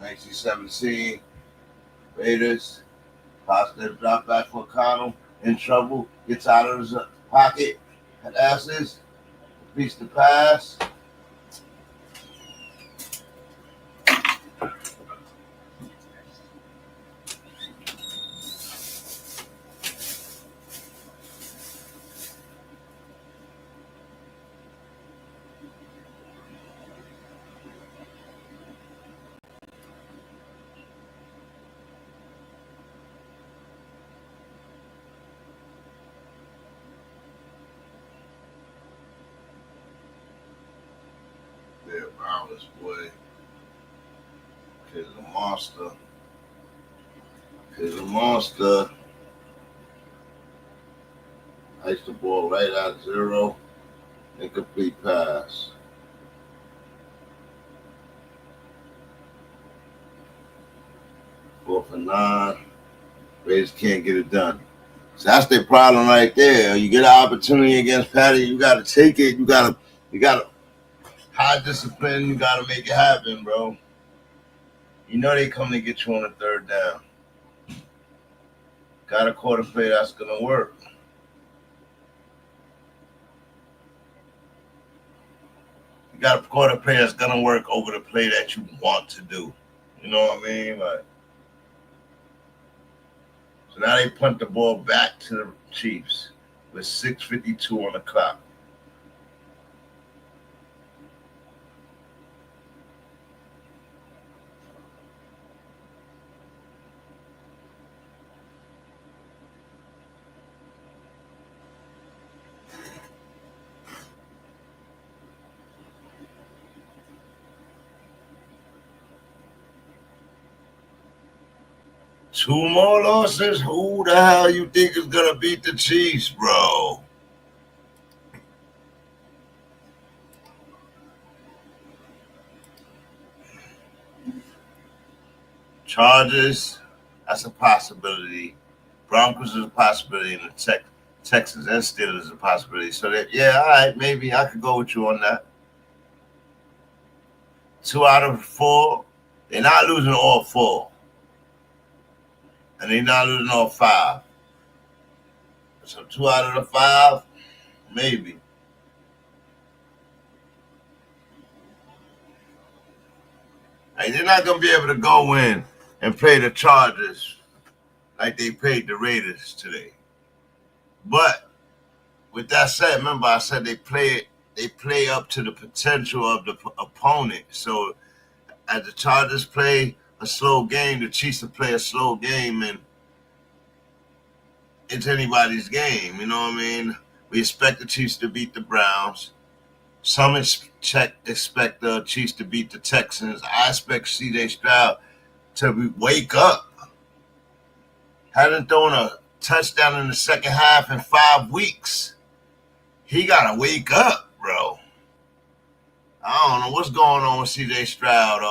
Nineteen 17, Raiders, positive drop back for Connell, in trouble, gets out of his pocket, passes, completes the pass. This boy, kid's a monster. Kid's a monster. Ice the ball right at 0. Incomplete pass. Fourth and 9. Raiders can't get it done. So that's their problem right there. You get an opportunity against Patty, you got to take it. You got to high discipline, you got to make it happen, bro. You know they come to get you on the third down. Got a quarter play that's gonna work. You got a quarter play that's gonna work over the play that you want to do. You know what I mean? Like, so now they punt the ball back to the Chiefs with 6:52 on the clock. Two more losses? Who the hell you think is gonna beat the Chiefs, bro? Chargers, that's a possibility. Broncos is a possibility, and the Texans and Steelers is a possibility. So that, yeah, all right, maybe I could go with you on that. 2 out of 4, they're not losing all 4. And they're not losing all 5. So 2 out of the 5, maybe. Like, they're not going to be able to go in and play the Chargers like they played the Raiders today. But with that said, remember I said they play up to the potential of the opponent. So as the Chargers play a slow game, the Chiefs will play a slow game, and it's anybody's game. You know what I mean? We expect the Chiefs to beat the Browns. Some expect the Chiefs to beat the Texans. I expect C.J. Stroud to wake up. Hasn't thrown a touchdown in the second half in 5 weeks. He got to wake up, bro. I don't know what's going on with C.J. Stroud.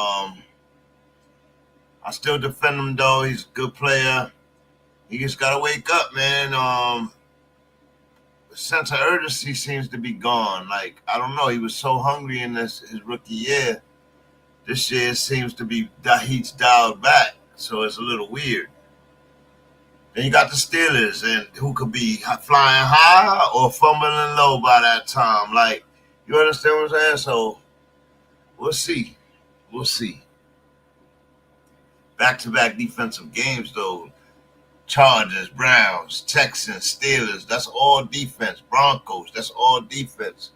I still defend him, though. He's a good player. He just got to wake up, man. The sense of urgency seems to be gone. Like, I don't know. He was so hungry in his rookie year. This year seems to be he's dialed back, so it's a little weird. Then you got the Steelers, and who could be flying high or fumbling low by that time. Like, you understand what I'm saying? So, we'll see. We'll see. Back-to-back defensive games, though. Chargers, Browns, Texans, Steelers, that's all defense. Broncos, that's all defense.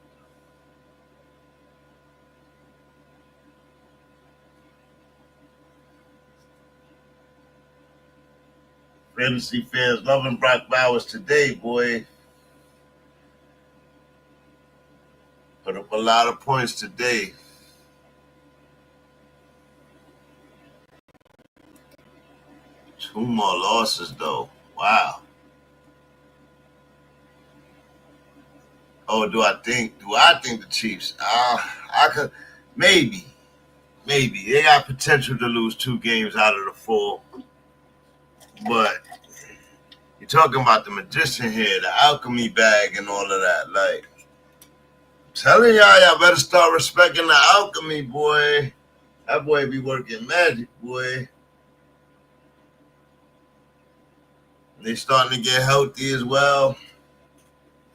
Fantasy fans loving Brock Bowers today, boy. Put up a lot of points today. Two more losses, though. Wow. Oh, do I think the Chiefs? I could, maybe. They got potential to lose 2 games out of the 4. But you're talking about the magician here, the alchemy bag and all of that. Like, I'm telling y'all better start respecting the alchemy, boy. That boy be working magic, boy. They starting to get healthy as well.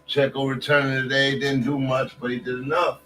Pacheco returning today, didn't do much, but he did enough.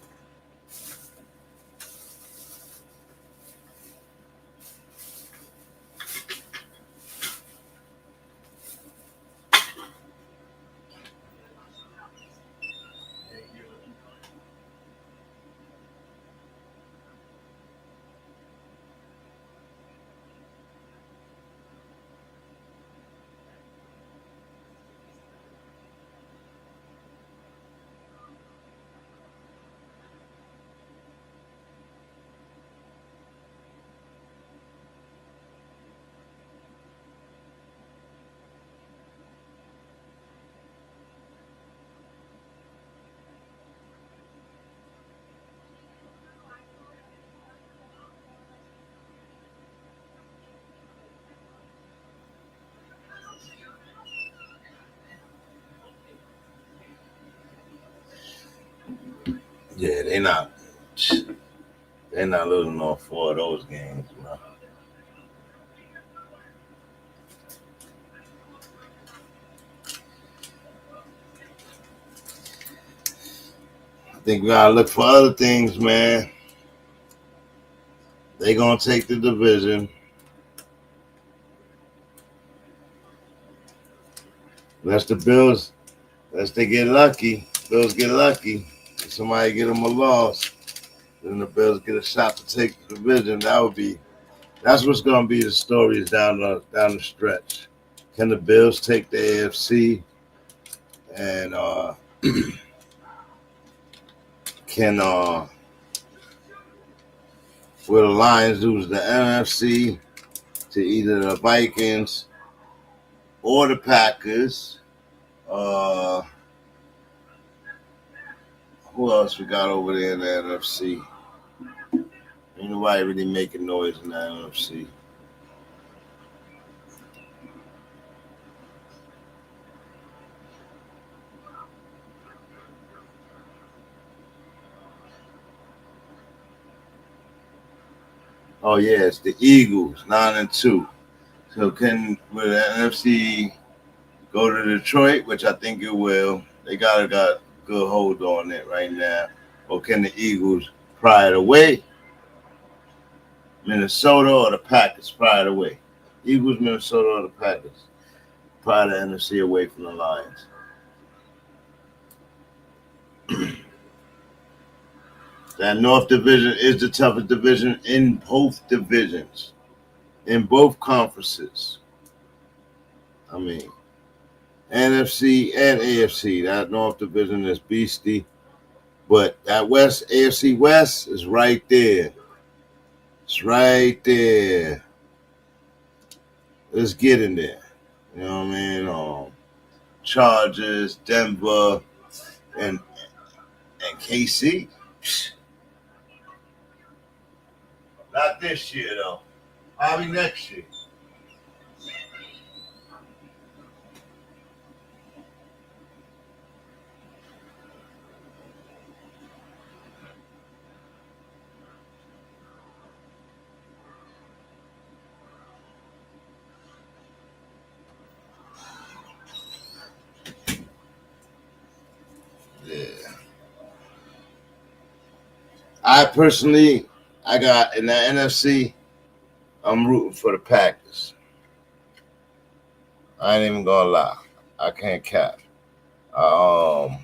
Yeah, they're not losing all 4 of those games, man. I think we gotta look for other things, man. They gonna take the division. Unless the Bills, unless they get lucky, Bills get lucky. Somebody get them a loss, then the Bills get a shot to take the division. That's what's gonna be the stories down the stretch. Can the Bills take the AFC, and can will the Lions lose the NFC to either the Vikings or the Packers? Who else we got over there in the NFC? Ain't nobody really making noise in the NFC. Oh yeah, it's the Eagles, 9-2. So will the NFC go to Detroit, which I think it will? They got good hold on it right now. Or can the Eagles pry it away? Minnesota or the Packers pry it away? Eagles, Minnesota, or the Packers pry the NFC away from the Lions? That North Division is the toughest division in both divisions, in both conferences. I mean, NFC and AFC. That North Division is beastie. But that AFC West is right there. It's right there. Let's get in there. You know what I mean? Chargers, Denver, and KC. Not this year, though. Probably next year. Yeah. I got in the NFC, I'm rooting for the Packers. I ain't even gonna lie. I can't cap. I'm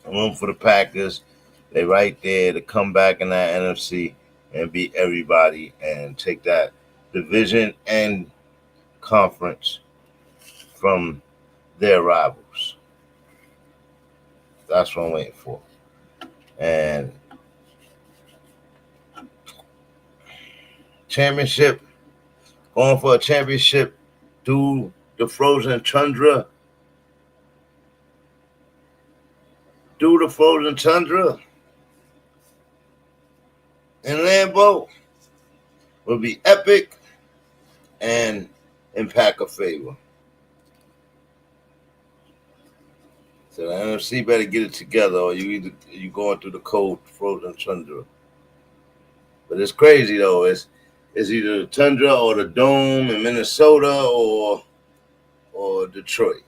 rooting for the Packers. They right there to come back in that NFC and beat everybody and take that division and conference from their rivals. That's what I'm waiting for. And championship, going for a championship through the frozen tundra. Through the frozen tundra in Lambeau will be epic and impact a favor. So the NFC better get it together, or you going through the cold frozen tundra. But it's crazy though. It's either the tundra or the dome in Minnesota or Detroit.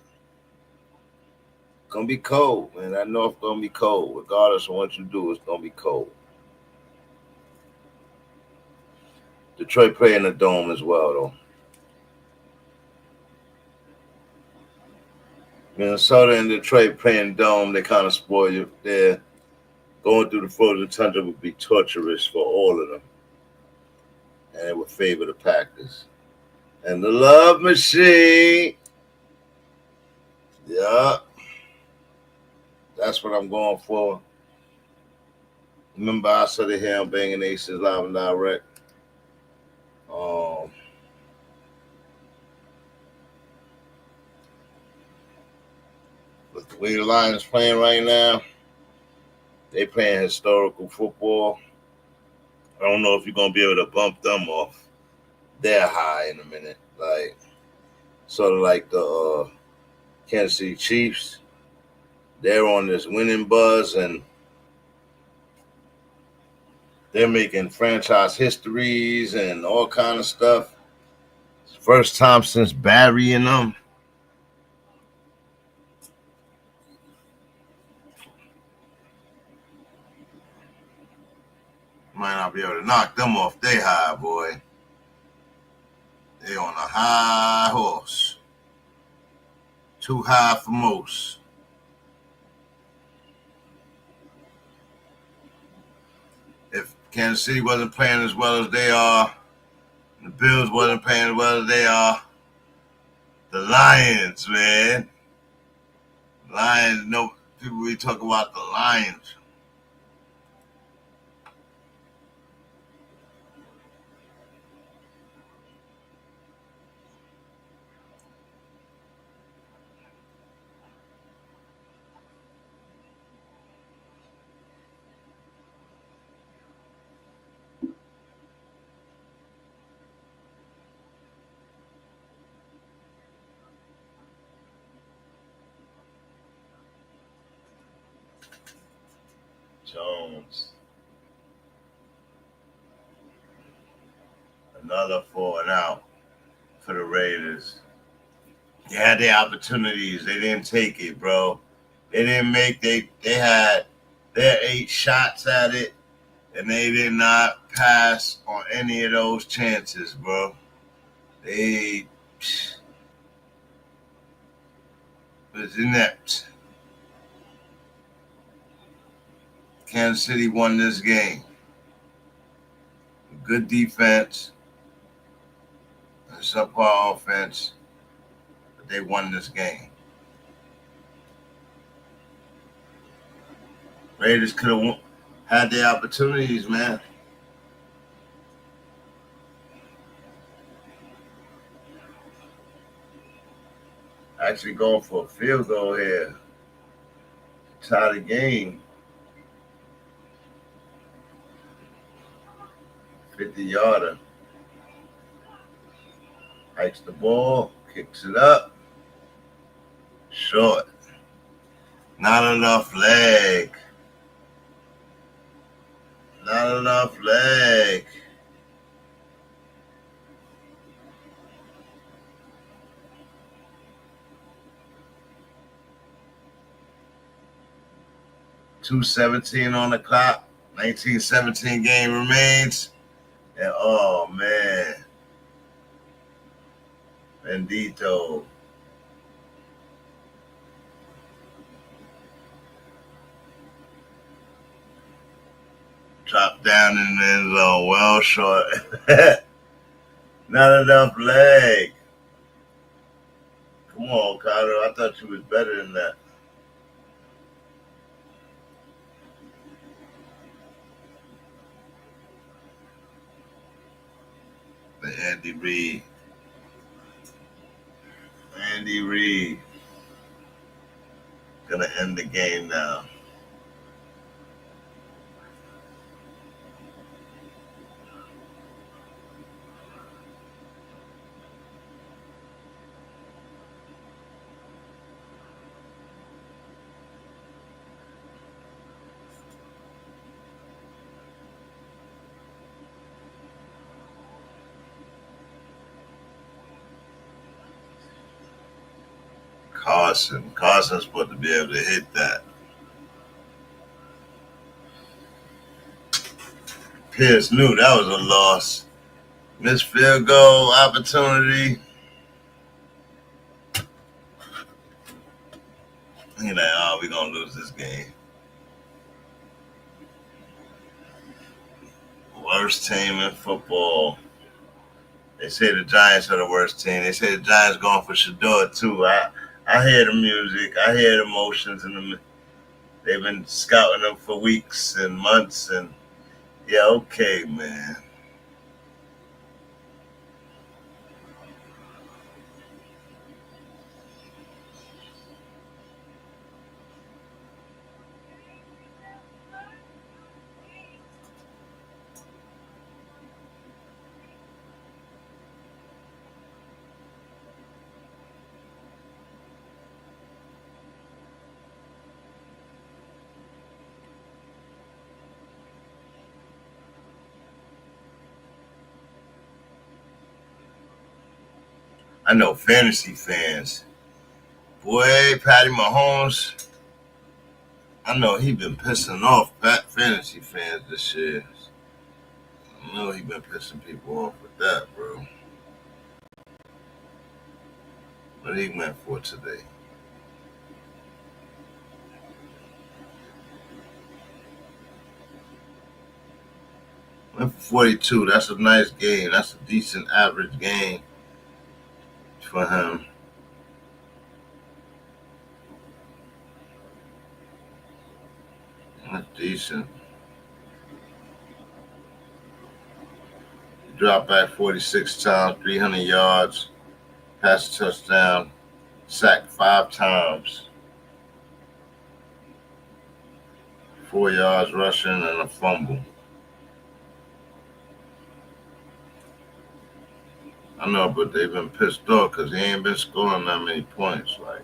It's gonna be cold, man. I know it's gonna be cold. Regardless of what you do, it's gonna be cold. Detroit play in the dome as well, though. Minnesota and Detroit playing dome, they kind of spoil you there. Going through the frozen tundra would be torturous for all of them. And it would favor the Packers. And the love machine. Yeah. That's what I'm going for. Remember, I said it here on BangnACES Live and Direct. With the way the Lions playing right now, they playing historical football. I don't know if you're going to be able to bump them off their high in a minute. Like, sort of like the Kansas City Chiefs. They're on this winning buzz, and they're making franchise histories and all kind of stuff. First time since Barry and them. Might not be able to knock them off they high, boy. They on a high horse. Too high for most. If Kansas City wasn't playing as well as they are, the Bills wasn't playing as well as they are, the Lions, man. Lions, no people really talk about the Lions. Jones. Another 4 and out for the Raiders. They had their opportunities. They didn't take it, bro. They didn't make they had their 8 shots at it, and they did not pass on any of those chances, bro. They was inept. Kansas City won this game. Good defense and subpar offense, but they won this game. Raiders could have had their opportunities, man. Actually going for a field goal here. Tie the game. 50-yarder. Hikes the ball, kicks it up. Short. Not enough leg. Not enough leg. .217 on the clock. 19-17 game remains. And oh man, Bendito. Drop down in the end zone, well short. Not enough leg. Come on, Carter. I thought you was better than that. Andy Reid. Andy Reid. Gonna end the game now. Carson's supposed to be able to hit that. Pierce knew that was a loss. Missed field goal opportunity. He like, oh, we're going to lose this game. Worst team in football. They say the Giants are the worst team. They say the Giants going for Shador too. I hear the music. I hear the emotions in them. They've been scouting them for weeks and months. And yeah, okay, man. I know fantasy fans. Boy, Patty Mahomes, I know he been pissing off fantasy fans this year. I know he been pissing people off with that, bro. What he went for today? Went for 42. That's a nice game. That's a decent average game for him. That's decent. He dropped back 46 times, 300 yards, passed a touchdown, sacked 5 times, 4 yards rushing, and a fumble. I know, but they've been pissed off because he ain't been scoring that many points. Like,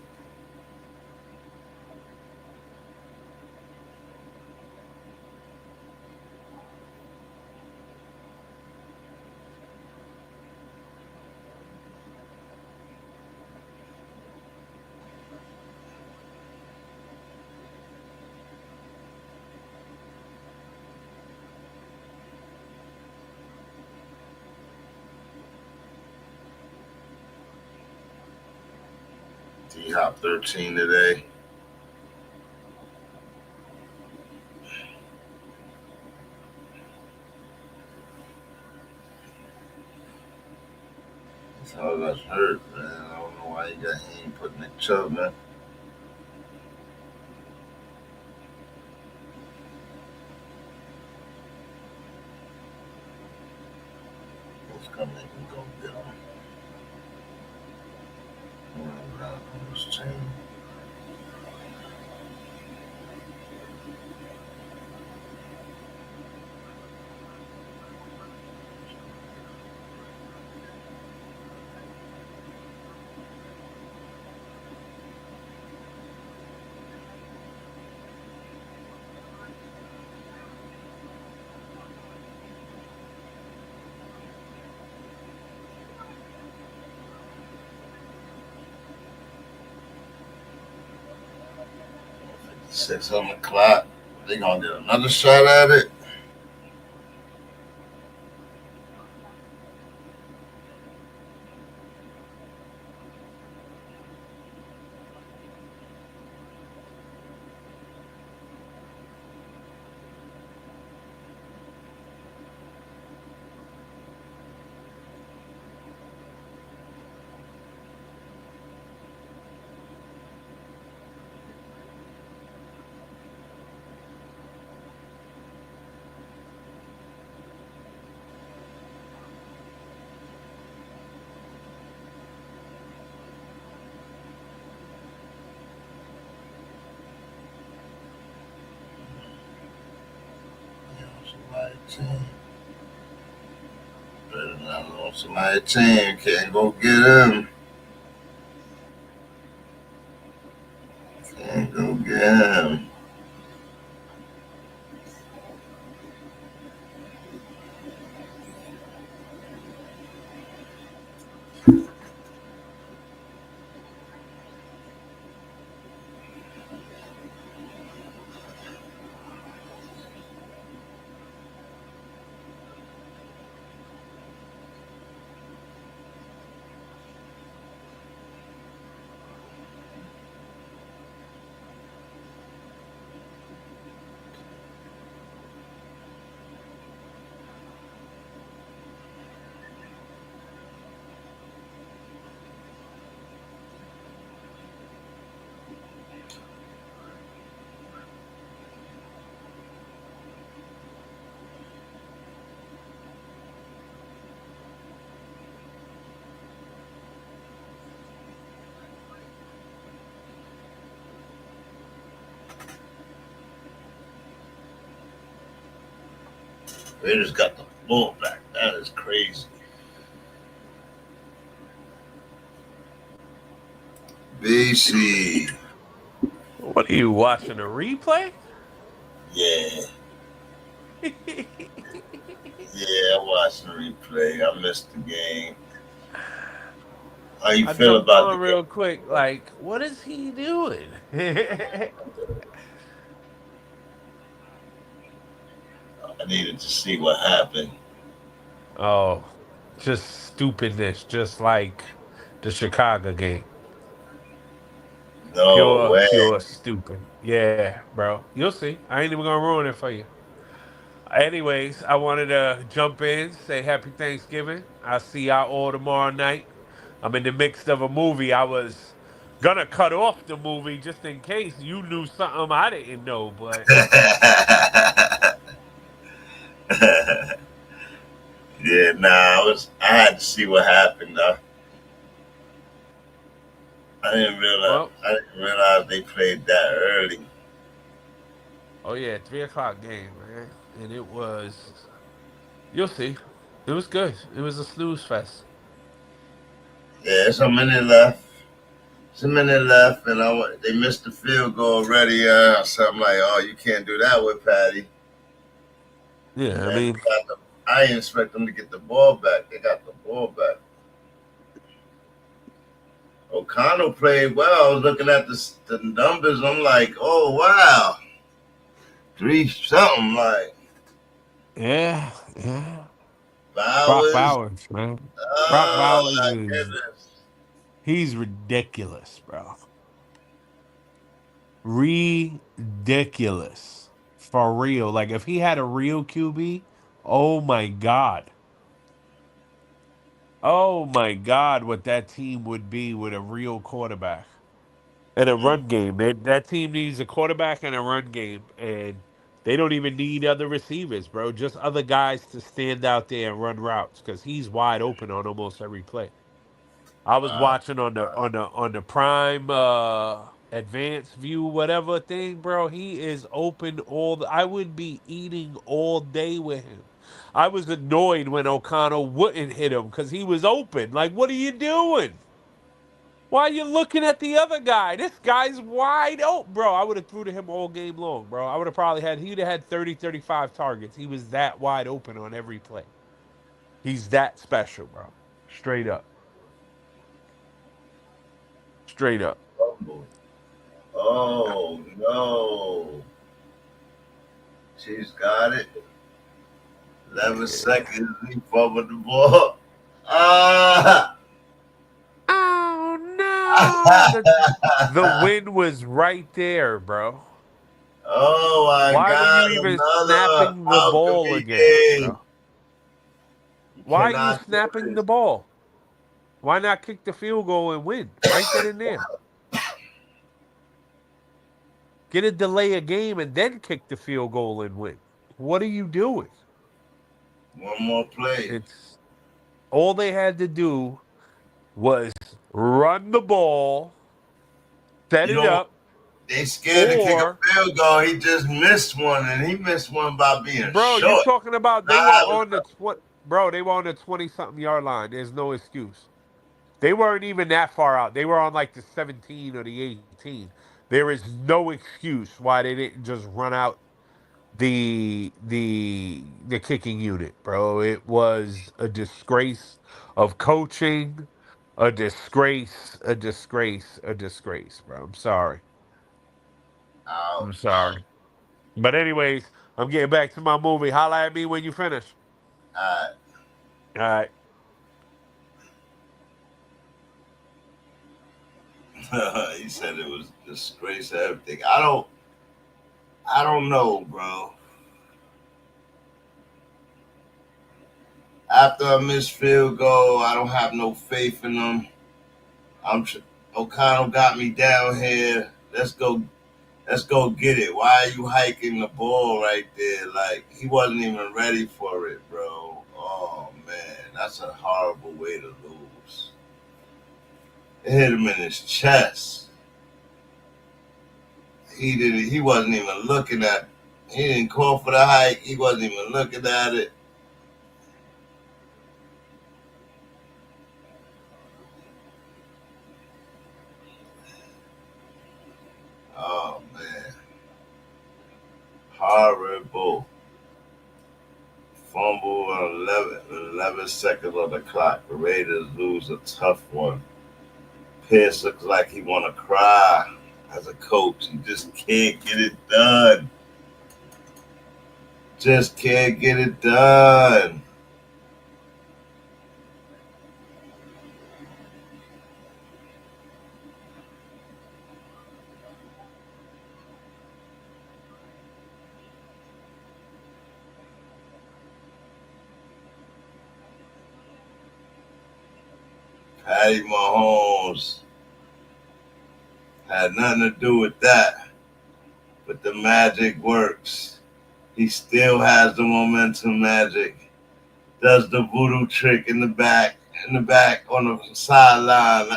D-Hop 13 today. That's how that's hurt, man. I don't know why he ain't putting Nick Chubb, man. Let's come in and go get him. On this team. Six on the clock. They gonna get another shot at it. Better not on somebody's team. Can't go get him. Can't go get him. Raiders got the ball back. That is crazy. BC. What are you watching, a replay? Yeah. Yeah, I watched the replay. I missed the game. How you feel about the real quick? Like, what is he doing? I needed to see what happened. Oh, just stupidness, just like the Chicago game. No Pure, way. pure stupid. Yeah, bro. You'll see. I ain't even gonna ruin it for you. Anyways, I wanted to jump in, say happy Thanksgiving. I'll see y'all all tomorrow night. I'm in the midst of a movie. I was gonna cut off the movie just in case you knew something I didn't know, but Yeah, nah, I had to see what happened though. well, I didn't realize they played that early. oh yeah, 3 o'clock game, man. And it was you'll see. It was good. It was a snooze fest. Yeah, it's a minute left. It's a minute left, and they missed the field goal already. So I'm like, oh, you can't do that with Patty. And Yeah, I then mean, I didn't expect them to get the ball back. They got the ball back. O'Connell played well. I was looking at the numbers. I'm like, oh wow, 3 something like yeah, yeah. Brock Bowers. Bowers, man. Brock Oh Bowers my is goodness. he's ridiculous, bro. Ridiculous. For real. Like if he had a real QB, oh my God. Oh my God, what that team would be with a real quarterback. And a Mm. run game. That team needs a quarterback and a run game. And they don't even need other receivers, bro. Just other guys to stand out there and run routes because he's wide open on almost every play. I was Wow. watching on the prime advanced view whatever thing, bro. He is open I would be eating all day with him. I was annoyed when O'Connell wouldn't hit him because he was open. Like, what are you doing? Why are you looking at the other guy? This guy's wide open. Bro, I would have threw to him all game long, bro. I would have probably he'd have had 30, 35 targets. He was that wide open on every play. He's that special, bro. Straight up. Straight up. Oh no. She's got it. 11 seconds. He fumbled the ball. Ah! Oh no! The win was right there, bro. Oh my Why were you God! even Another snapping the ball alchemy again, game. bro? You Why are you cannot do snapping this. the ball? Why not kick the field goal and win? Right then and there. Get a delay a game and then kick the field goal and win. What are you doing? One more play. It's all they had to do was run the ball, set You it know, up, they scared to kick a or field goal. He just missed one, and he missed one by being bro, you short. talking about they were Nah, on the they were on the 20-something yard line. There's no excuse. They weren't even that far out. They were on like the 17 or the 18. There is no excuse why they didn't just run out the kicking unit, bro. It was a disgrace of coaching, a disgrace, a disgrace, a disgrace, bro. I'm sorry. I'm ouch. sorry. But anyways, I'm getting back to my movie. Holla at me when you finish. All All right. right. He said it was a disgrace to everything. I don't know, bro. After a missed field goal, I don't have no faith in them. O'Connell got me down here. Let's go get it. Why are you hiking the ball right there? Like he wasn't even ready for it, bro. Oh man, that's a horrible way to lose. It hit him in his chest. He wasn't even looking at. He didn't call for the hike. He wasn't even looking at it. Oh man, horrible. Fumble on 11 seconds on the clock. The Raiders lose a tough one. Pierce looks like he want to cry as a coach. He just can't get it done. Just can't get it done. Patty Mahomes had nothing to do with that, but the magic works. He still has the momentum magic, does the voodoo trick in the back on the sideline.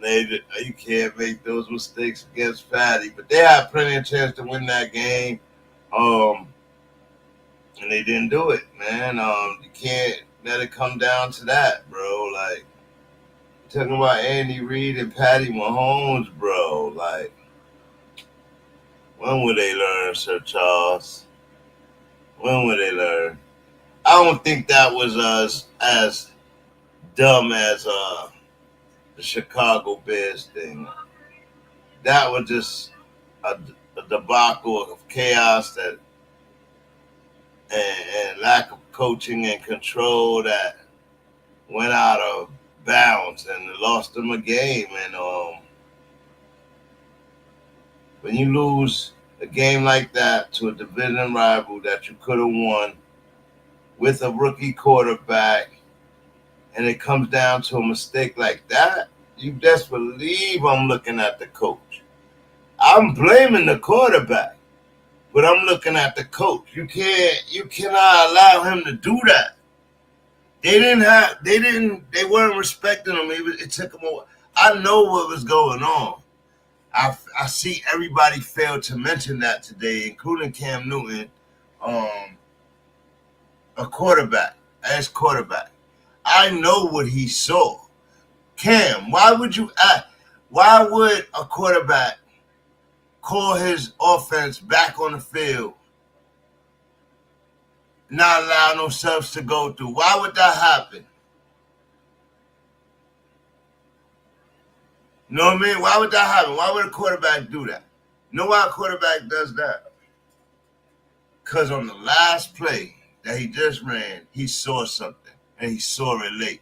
You can't make those mistakes against Patty, but they had plenty of chance to win that game, and they didn't do it, man. You can't let it come down to that, bro. Like, talking about Andy Reid and Patty Mahomes, bro. Like, when will they learn, Sir Charles? When will they learn? I don't think that was as dumb as the Chicago Bears thing. That was just a debacle of chaos and lack of coaching and control that went out of bounds and lost them a game. And when you lose a game like that to a division rival that you could have won with a rookie quarterback, and it comes down to a mistake like that, you best believe I'm looking at the coach. I'm blaming the quarterback, but I'm looking at the coach. You cannot allow him to do that. They weren't respecting him. It took him a while. I know what was going on. I see everybody failed to mention that today, including Cam Newton, a quarterback, as quarterback. I know what he saw. Cam, why would a quarterback call his offense back on the field, not allow no subs to go through? Why would that happen? You know what I mean? Why would that happen? Why would a quarterback do that? You know why a quarterback does that? Because on the last play that he just ran, he saw something, and he saw it late.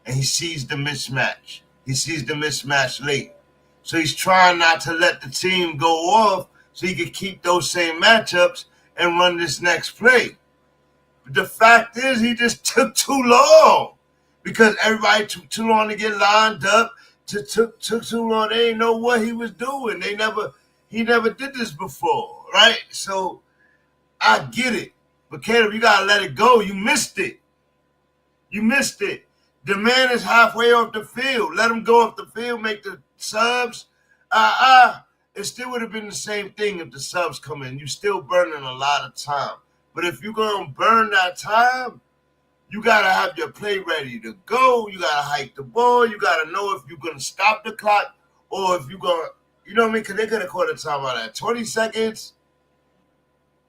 And he sees the mismatch. He sees the mismatch late. So he's trying not to let the team go off so he can keep those same matchups and run this next play. But the fact is, he just took too long because everybody took too long to get lined up. Took too long. They didn't know what he was doing. He never did this before, right? So I get it. But Caleb, you gotta let it go. You missed it. You missed it. The man is halfway off the field. Let him go off the field, make the subs. It still would have been the same thing if the subs come in. You're still burning a lot of time. But if you're going to burn that time, you got to have your play ready to go. You got to hike the ball. You got to know if you're going to stop the clock or if you're going to, you know what I mean? Because they could have called a timeout at 20 seconds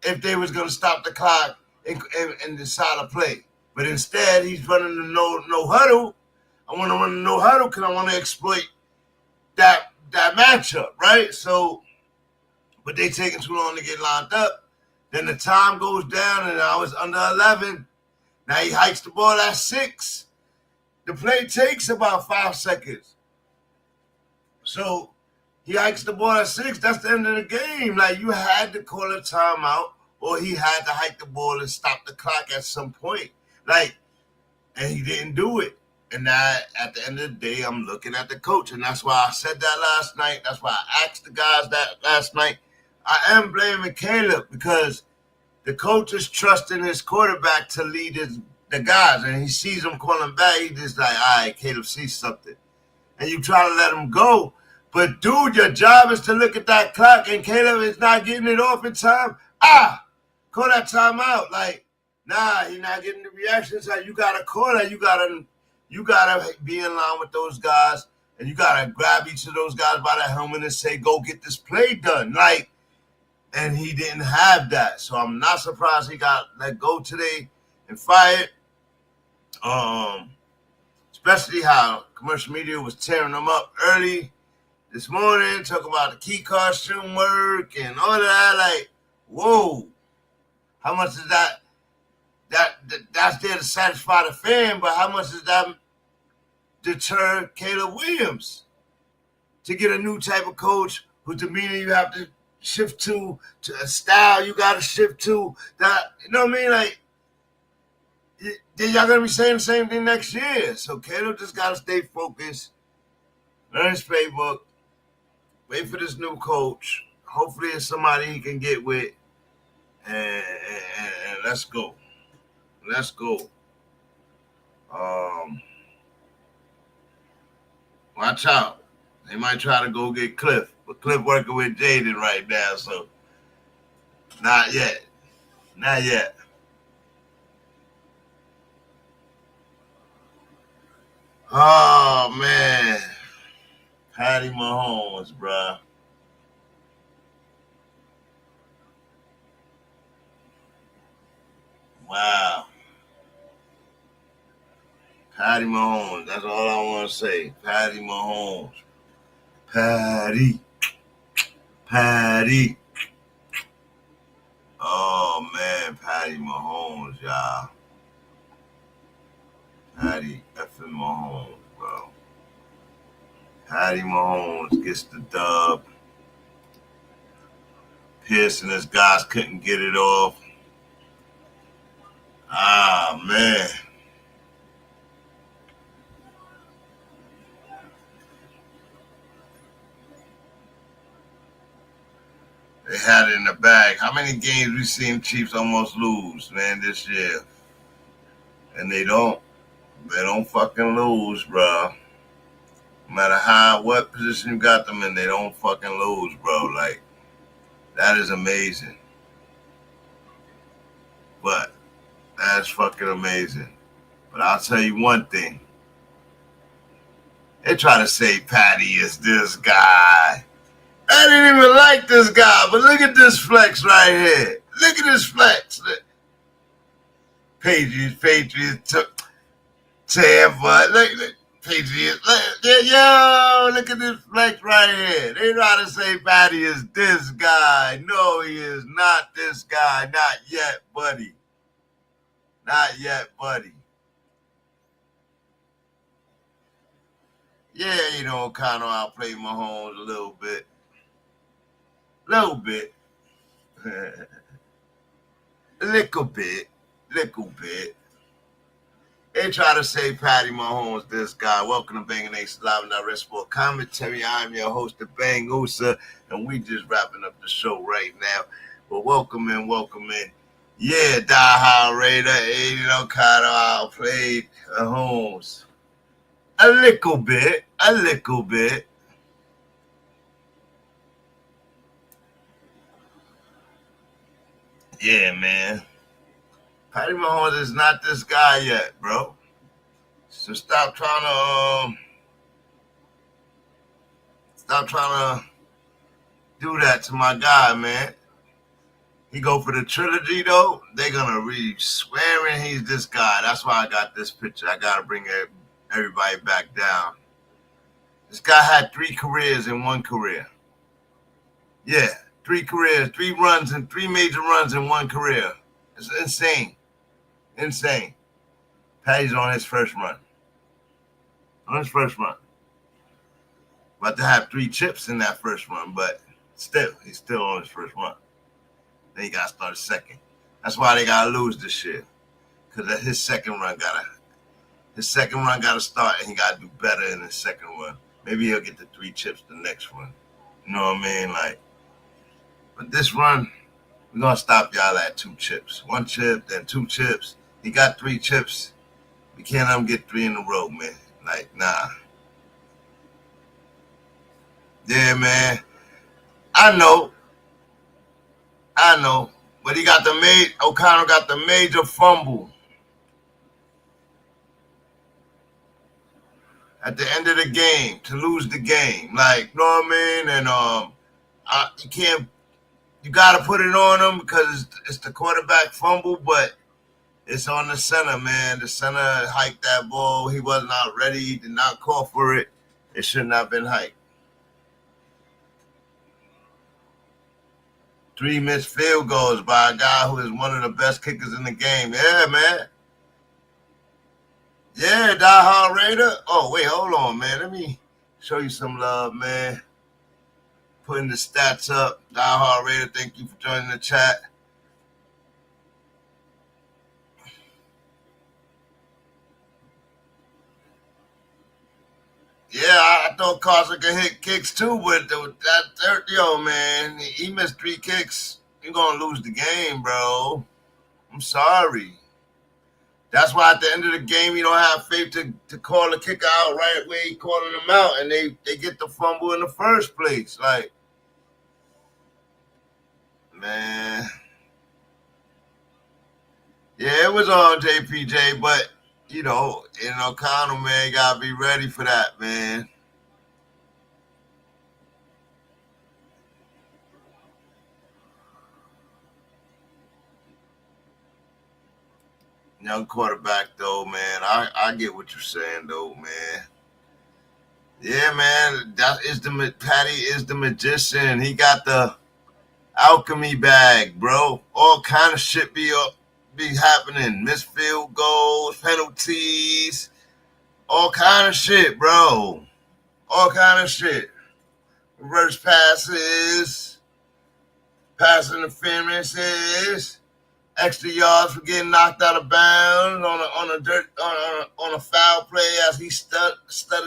if they was going to stop the clock and decide to play. But instead, he's running the no huddle. I want to run the no huddle because I want to exploit that matchup, right? So, but they taking too long to get lined up. Then the time goes down, and I was under 11. Now he hikes the ball at 6. The play takes about 5 seconds. So he hikes the ball at 6. That's the end of the game. Like, you had to call a timeout, or he had to hike the ball and stop the clock at some point. Like, and he didn't do it. And now, at the end of the day, I'm looking at the coach. And that's why I said that last night. That's why I asked the guys that last night. I am blaming Caleb because the coach is trusting his quarterback to lead the guys. And he sees them calling back. He just like, all right, Caleb sees something. And you try to let him go. But, dude, your job is to look at that clock. And Caleb is not getting it off in time. Call that timeout. Like, nah, he's not getting the reactions. Like, you got to call that. You gotta be in line with those guys, and you gotta grab each of those guys by the helmet and say, "Go get this play done." Like, and he didn't have that, so I'm not surprised he got let go today and fired. Especially how commercial media was tearing him up early this morning, talking about the key card shouldn't work and all that. Like, whoa, how much is that? That's there to satisfy the fan, but how much does that deter Caleb Williams to get a new type of coach whose demeanor you have to shift to a style you got to shift to? That, you know what I mean? Like, then y'all gonna be saying the same thing next year. So Cato just gotta stay focused, learn his playbook, wait for this new coach. Hopefully it's somebody he can get with, and let's go. Let's go. Watch out. They might try to go get Cliff, but Cliff working with Jaden right now, so not yet. Not yet. Oh, man. Patty Mahomes, bruh. Wow. Patty Mahomes. That's all I want to say. Patty Mahomes. Patty. Patty. Oh, man. Patty Mahomes, y'all. Patty effing Mahomes, bro. Patty Mahomes gets the dub. Pierce and his guys couldn't get it off. Ah, man. They had it in the bag. How many games we seen Chiefs almost lose, man, this year? And they don't fucking lose, bro. No matter what position you got them in, they don't fucking lose, bro. Like, that is amazing. But that's fucking amazing. But I'll tell you one thing. They try to say Patty is this guy. I didn't even like this guy, but look at this flex right here. Look at this flex. Patriots took Tampa. Look, Patriots. Look at this flex right here. They try to say Patty is this guy. No, he is not this guy. Not yet, buddy. Not yet, buddy. Yeah, you know, kind of outplayed Mahomes a little bit. Little bit. Little bit. They try to say Patty Mahomes, this guy. Welcome to BangnACES Live and Direct Sport Commentary. I'm your host, the BangnACES, and we just wrapping up the show right now. But welcome in. Yeah, diehard Raider, you know, kind of outplayed Mahomes. A little bit. Yeah, man. Patty Mahomes is not this guy yet, bro. So stop trying to do that to my guy, man. He go for the trilogy, though. They're going to be swearing he's this guy. That's why I got this picture. I got to bring everybody back down. This guy had 3 careers in 1 career. Yeah, 3 careers, 3 runs, and 3 major runs in 1 career. It's insane. Patty's on his first run. About to have 3 chips in that first run, but he's still on his first run. Then he got to start second. That's why they got to lose this year. Because his second run got to start, and he got to do better in his second run. Maybe he'll get the 3 chips the next one. You know what I mean? Like, but this run, we're going to stop y'all at 2 chips. 1 chip, then 2 chips. He got 3 chips. We can't let him get 3 in a row, man. Like, nah. Yeah, man. I know. But O'Connell got the major fumble at the end of the game to lose the game. Like, you know what I mean? And you got to put it on him because it's the quarterback fumble, but it's on the center, man. The center hiked that ball. He was not ready. He did not call for it. It should not have been hiked. 3 missed field goals by a guy who is one of the best kickers in the game. Yeah, man. Yeah, diehard Raider. Oh, wait, hold on, man. Let me show you some love, man. Putting the stats up. Diehard Raider, thank you for joining the chat. Yeah, I thought Carson could hit kicks too, but that third, man, he missed 3 kicks. You're gonna lose the game, bro. I'm sorry. That's why at the end of the game, you don't have faith to call a kicker out right where he calling them out, and they get the fumble in the first place. Like, man. Yeah, it was on JPJ, but, O'Connell, man, you got to be ready for that, man. Young quarterback, though, man. I get what you're saying, though, man. Yeah, man. Patty is the magician. He got the alchemy bag, bro. All kind of shit be happening. Missed field goals, penalties, all kind of shit, bro. All kind of shit. Reverse passes, pass interferences. Extra yards for getting knocked out of bounds on a foul play as he stutter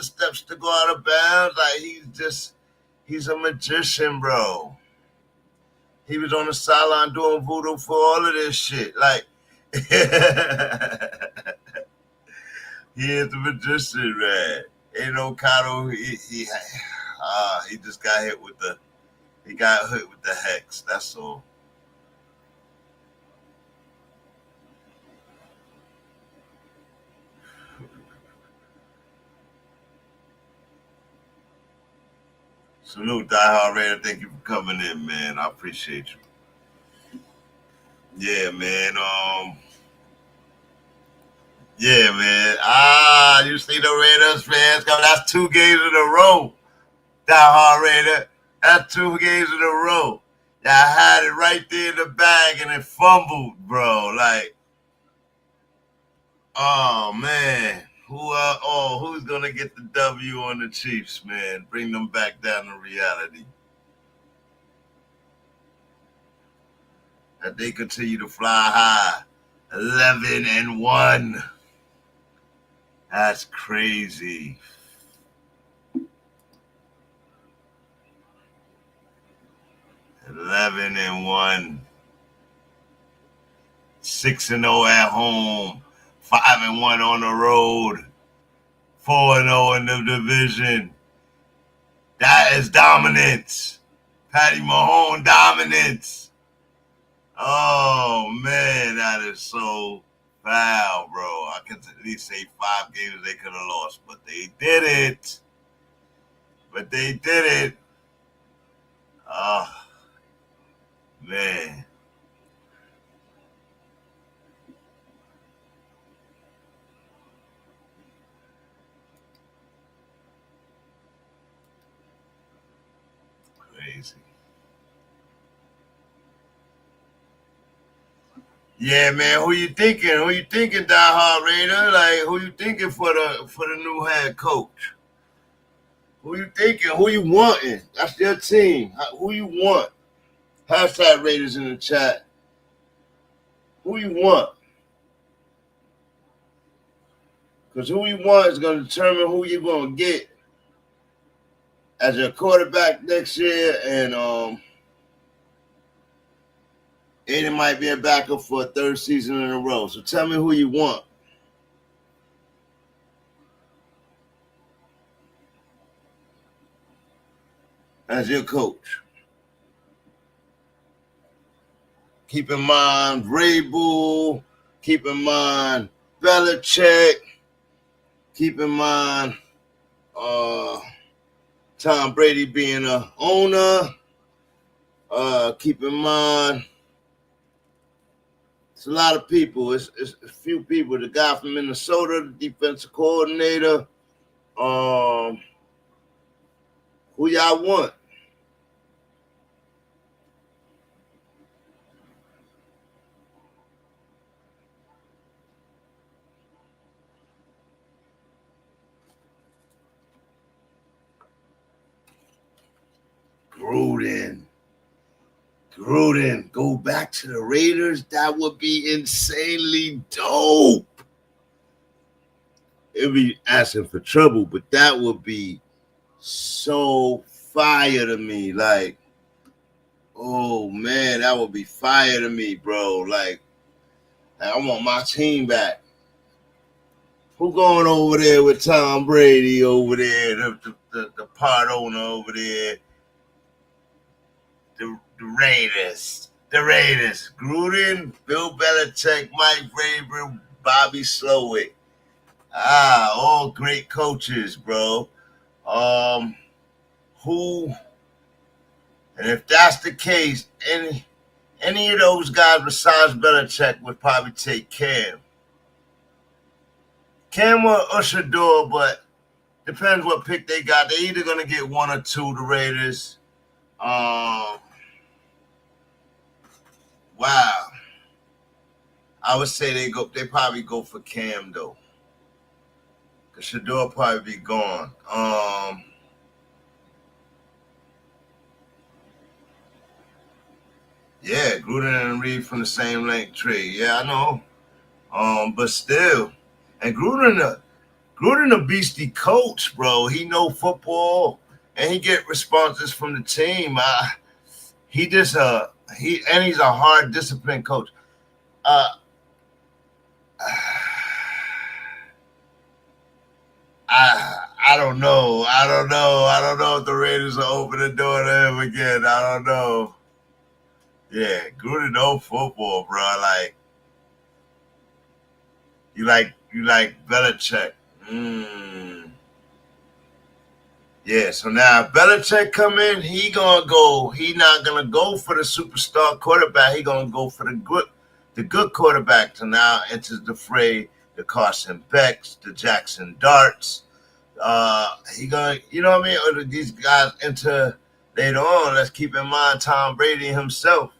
steps to go out of bounds. Like he's a magician, bro. He was on the sideline doing voodoo for all of this shit. Like he is the magician, man. Ain't no Cotto. He just got hit with the hex. That's all. Salute, Die Hard Raider. Thank you for coming in, man. I appreciate you. Yeah, man. Yeah, man. You see the Raiders fans come. That's 2 games in a row. Die Hard Raider. That's 2 games in a row. Y'all had it right there in the bag and it fumbled, bro. Like, oh man. Who's gonna get the W on the Chiefs, man? Bring them back down to reality. That they continue to fly high. 11-1. That's crazy. (11-1). 6-0 at home. 5-1 on the road, 4-0 in the division. That is dominance. Patty Mahomes dominance. Oh, man, that is so foul, bro. I can at least say 5 games they could have lost, but they did it. Oh, man. Crazy. Yeah, man. Who you thinking? Die Hard Raider? Like, who you thinking for the new head coach? Who you thinking? Who you wanting? That's your team. Who you want? Hashtag Raiders in the chat. Who you want? Because who you want is going to determine who you're going to get as your quarterback next year, and it might be a backup for a 3rd season in a row. So tell me who you want. As your coach. Keep in mind Reid. Keep in mind Belichick. Keep in mind Tom Brady being a owner. Keep in mind it's a lot of people. It's a few people. The guy from Minnesota, the defensive coordinator. Who y'all want? Gruden, go back to the Raiders. That would be insanely dope. it'd be asking for trouble, but that would be so fire to me. Like, oh man, that would be fire to me, bro. Like I want my team back. Who going over there with Tom Brady over there, the part owner over there, the Raiders. The Raiders. Gruden, Bill Belichick, Mike Vrabel, Bobby Slowick. All great coaches, bro. Who, and if that's the case, any of those guys besides Belichick would probably take Cam. Cam or Shador, but depends what pick they got. They're either going to get one or two, the Raiders. Wow. I would say they probably go for Cam, though. Because Shador probably be gone. Yeah, Gruden and Reid from the same length tree. Yeah, I know. But still. And Gruden a beastie coach, bro. He know football and he get responses from the team. He's a hard disciplined coach. I don't know. I don't know if the Raiders will open the door to him again. I don't know. Yeah, Gruden know football, bro. Like you like Belichick. Yeah, so now if Belichick come in, he not gonna go for the superstar quarterback. He gonna go for the good quarterback to now enter the fray. The Carson Becks, the Jackson Darts. He gonna, you know what I mean? Or these guys enter later on. Let's keep in mind Tom Brady himself.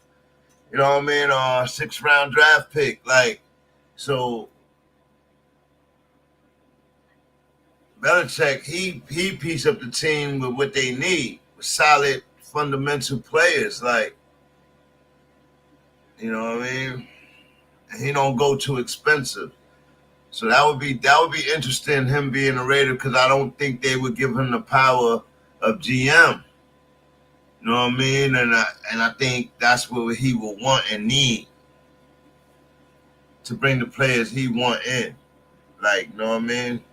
You know what I mean? 6th round draft pick. Like, so Belichick, he piece up the team with what they need, with solid fundamental players. Like, you know what I mean? And he don't go too expensive. So that would be interesting, him being a Raider, because I don't think they would give him the power of GM. You know what I mean? And I think that's what he will want and need to bring the players he want in. Like, you know what I mean?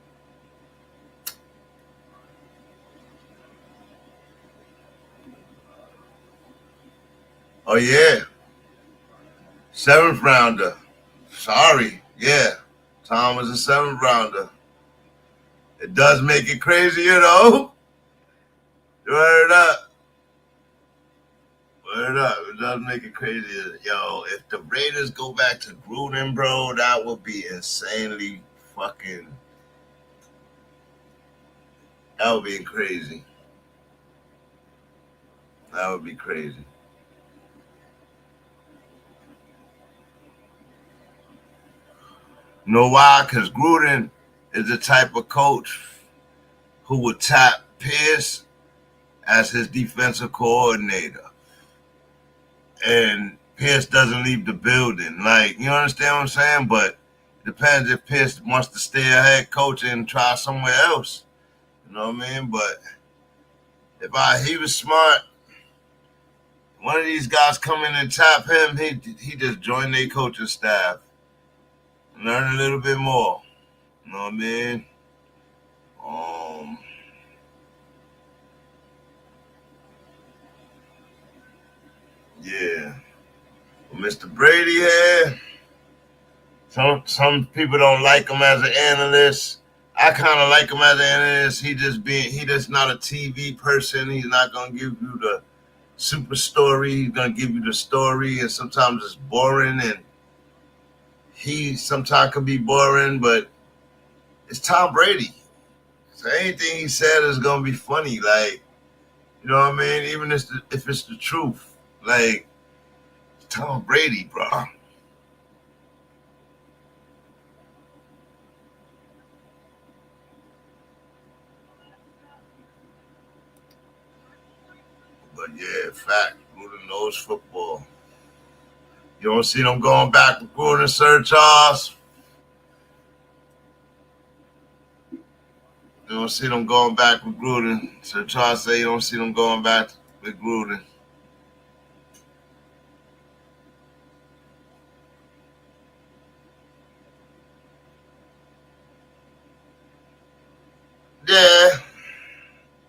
Oh, yeah. 7th rounder. Sorry. Yeah. Tom was a 7th rounder. It does make it crazy, you know? Word up. Word up. It does make it crazy. Yo, if the Raiders go back to Gruden, bro, that would be insanely fucking... That would be crazy. That would be crazy. You know why? Because Gruden is the type of coach who would tap Pierce as his defensive coordinator. And Pierce doesn't leave the building. Like, you understand what I'm saying? But it depends if Pierce wants to stay a head coach and try somewhere else. You know what I mean? But if he was smart, one of these guys come in and tap him, he just join their coaching staff. Learn a little bit more. You know what I mean? Yeah. Well, Mr. Brady here. Some people don't like him as an analyst. I kind of like him as an analyst. He just not a TV person. He's not gonna give you the super story. He's gonna give you the story, and sometimes it's boring, and he sometimes can be boring, but it's Tom Brady. So anything he said is gonna be funny. Like, you know what I mean? Even if it's the truth. Like, Tom Brady, bro. But yeah, fact, Gruden knows football. You don't see them going back with Gruden and Sir Charles. You don't see them going back with Gruden. So Charles say you don't see them going back with Gruden. Yeah,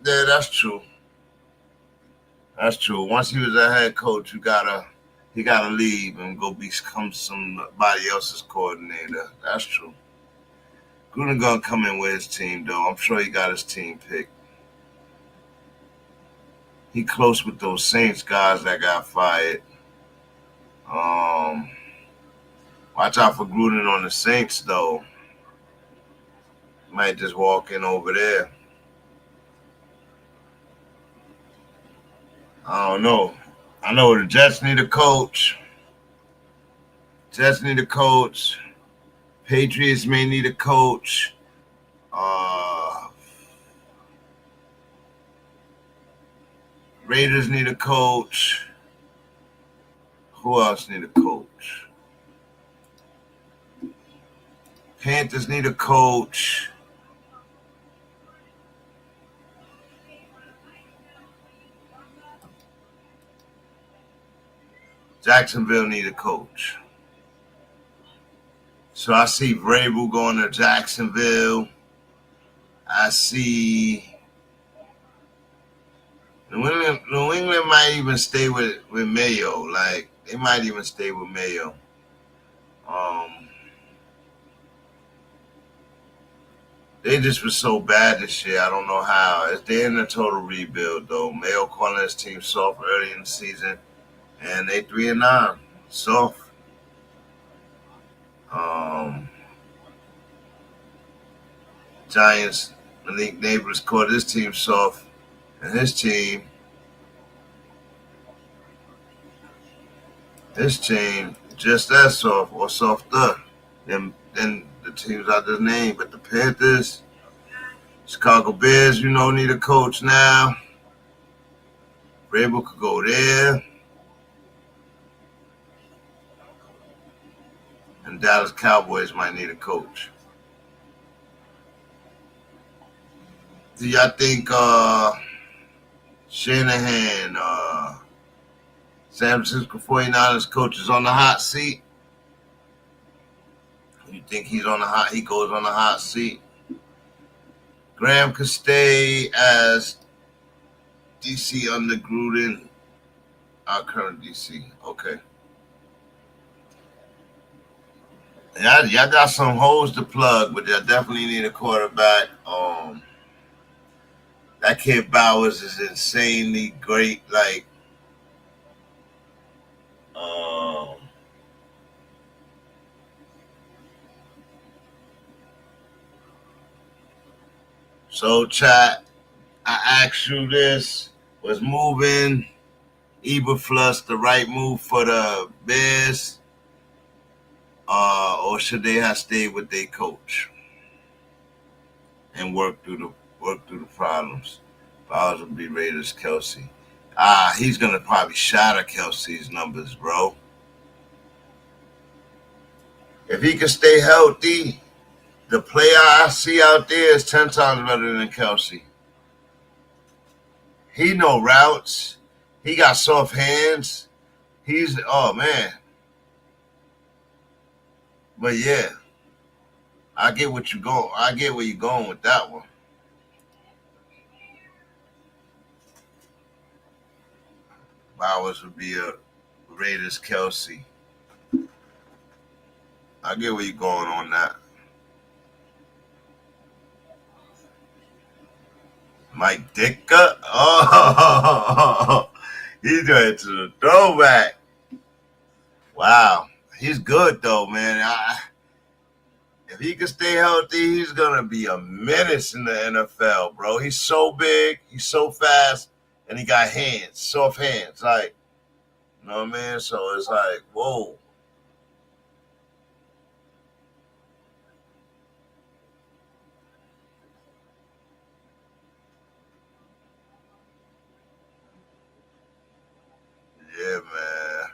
that's true. That's true. Once he was a head coach, he gotta leave and go become somebody else's coordinator. That's true. Gruden gonna come in with his team though. I'm sure he got his team picked. He close with those Saints guys that got fired. Watch out for Gruden on the Saints though. Might just walk in over there. I don't know. I know the Jets need a coach. Patriots may need a coach. Raiders need a coach. Who else need a coach? Panthers need a coach. Jacksonville need a coach. So I see Vrabel going to Jacksonville. I see New England might even stay with Mayo. Like, they might even stay with Mayo. They just were so bad this year. I don't know how. They're in a total rebuild, though. Mayo calling his team soft early in the season, and they 3-9. Soft. Giants, Malik Neighbors called his team soft, and his team just as soft or softer than the teams I just named. But the Panthers, Chicago Bears, need a coach now. Vrabel could go there. And Dallas Cowboys might need a coach. Do y'all think Shanahan, San Francisco 49ers coach is on the hot seat? You think he goes on the hot seat? Graham could stay as DC under Gruden, our current DC. Okay. Y'all got some holes to plug, but y'all definitely need a quarterback. That kid Bowers is insanely great. Like, so chat, I asked you this: was moving Eberflus the right move for the Bears, or should they have stayed with their coach and work through the problems? Bowers would be Raiders Kelsey. He's gonna probably shatter Kelsey's numbers, bro. If he can stay healthy, the player I see out there is 10 times better than Kelsey. He know routes. He got soft hands. Oh man. But yeah, I get where you're going with that one. Bowers would be a Raiders Kelsey. I get where you're going on that. Mike Ditka? Oh, he's going to the throwback. Wow. He's good, though, man. If he can stay healthy, he's going to be a menace in the NFL, bro. He's so big. He's so fast. And he got hands, soft hands. Like, you know what I mean? So it's like, whoa. Yeah, man.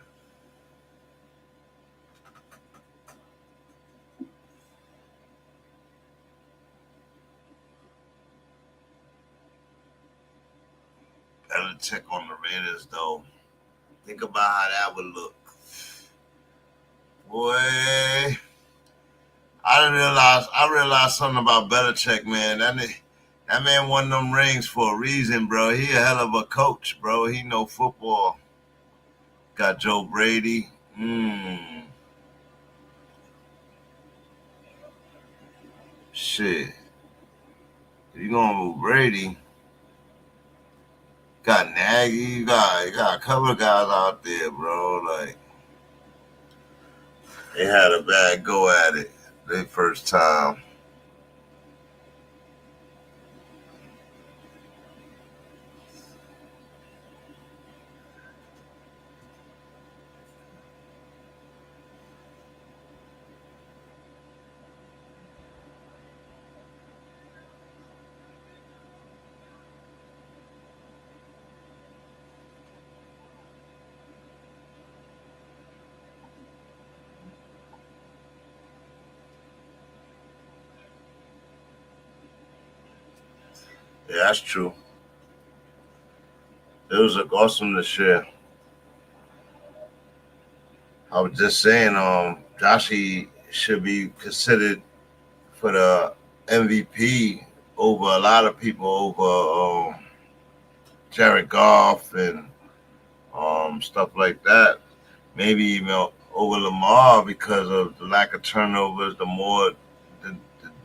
Belichick on the Raiders, though. Think about how that would look. Boy, I realized something about Belichick, man. That man won them rings for a reason, bro. He a hell of a coach, bro. He know football. Got Joe Brady. Shit. If you going with Brady, got Nagy, you got a couple of guys out there, bro. Like, they had a bad go at it their first time. Yeah, that's true. It was awesome to share. I was just saying, Joshie should be considered for the MVP over a lot of people, over Jared Goff and stuff like that. Maybe even over Lamar because of the lack of turnovers, the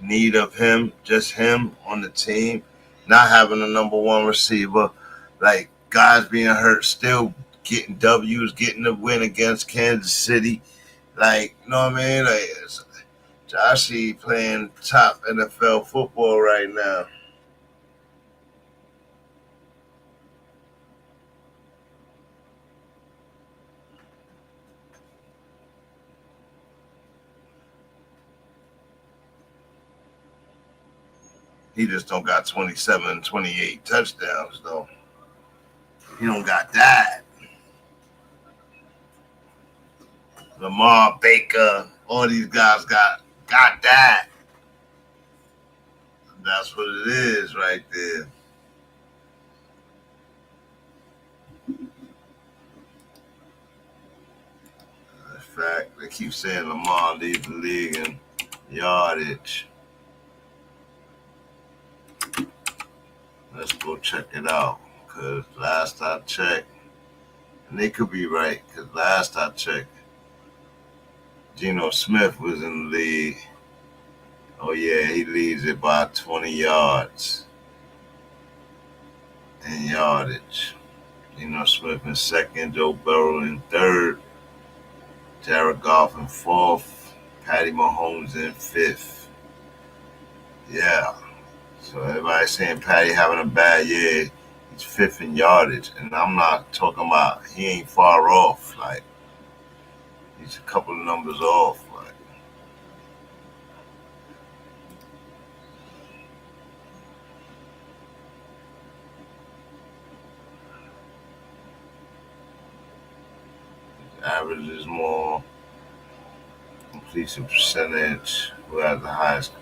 need of him, just him on the team, not having a number one receiver, like guys being hurt, still getting W's, getting the win against Kansas City. Like, you know what I mean? Like, Joshie playing top NFL football right now. He just don't got 27, 28 touchdowns, though. He don't got that. Lamar, Baker, all these guys got that. That's what it is right there. In fact, they keep saying Lamar leads the league in yardage. Let's go check it out, because last I checked, and they could be right, because last I checked, Geno Smith was in the league. Oh, yeah, he leads it by 20 yards in yardage. Geno Smith in second, Joe Burrow in third, Jared Goff in fourth, Patty Mahomes in fifth. Yeah. So everybody's saying Patty having a bad year. He's fifth in yardage. And I'm not talking about he ain't far off. Like, he's a couple of numbers off. Like, his average is more. Completion percentage. Who has the highest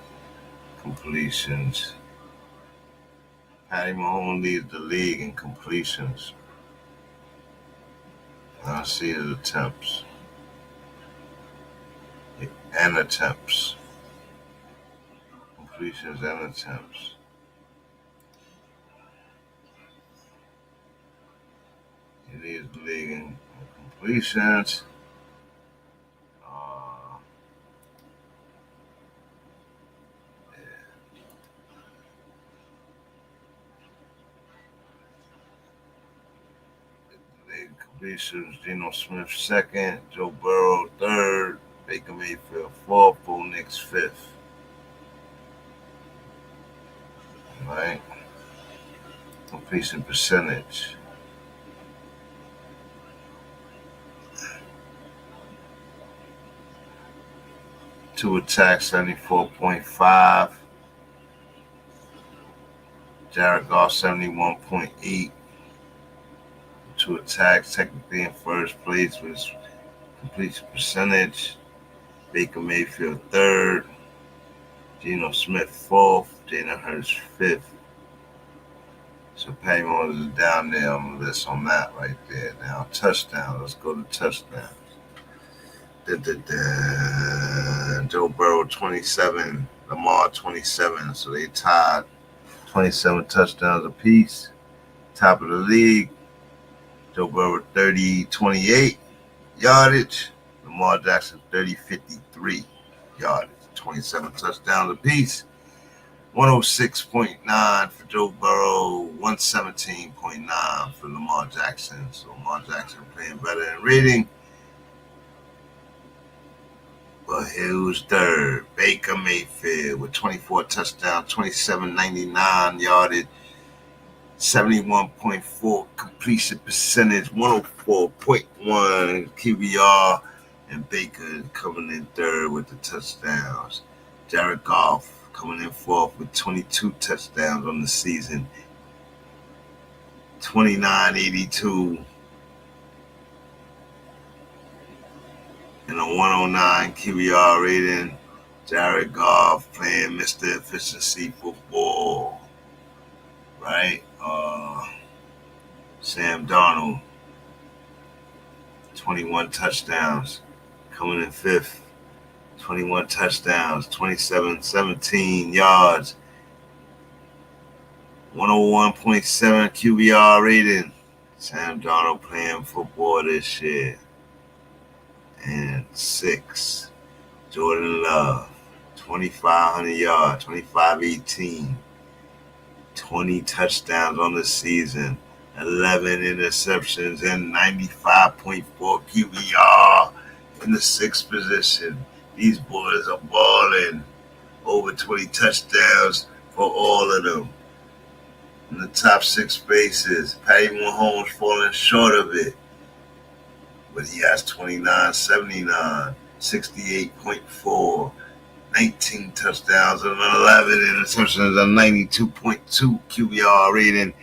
completions? Patty Mahomes leads the league in completions. I see his attempts. And attempts. Completions and attempts. He leads the league in completions. Completions, Geno Smith second, Joe Burrow third, Baker Mayfield fourth, Bo Nix fifth. Right? Completion percentage. Two attacks, 74.5. Jared Goff, 71.8. Two attacks, technically in first place was completion percentage. Baker Mayfield third, Geno Smith fourth, Jalen Hurts fifth. So Patty Mahomes is down there on the list on that right there. Now touchdown. Let's go to touchdown. Joe Burrow 27, Lamar 27. So they tied 27 touchdowns apiece. Top of the league. Joe Burrow 30-28 yardage. Lamar Jackson 30-53 yardage. 27 touchdowns apiece. 106.9 for Joe Burrow, 117.9 for Lamar Jackson. So Lamar Jackson playing better in rating. But who's third? Baker Mayfield with 24 touchdowns, 27.99 yardage, 71.4 completion percentage, 104.1 QBR, and Baker coming in third with the touchdowns. Jared Goff coming in fourth with 22 touchdowns on the season, 29.82. And a 109 QBR rating. Jared Goff playing Mr. Efficiency football. Right? Sam Darnold, 21 touchdowns, coming in fifth. 21 touchdowns, 17 yards, 101.7 QBR rating. Sam Darnold playing football this year. And 6, Jordan Love, 2,500 yards, 25-18, 20 touchdowns on the season, 11 interceptions, and 95.4 QBR in the sixth position. These boys are balling. Over 20 touchdowns for all of them. In the top 6 spaces, Patty Mahomes falling short of it. But he has 29.79, 68.4, 19 touchdowns and 11 interceptions, a 92.2 QBR rating.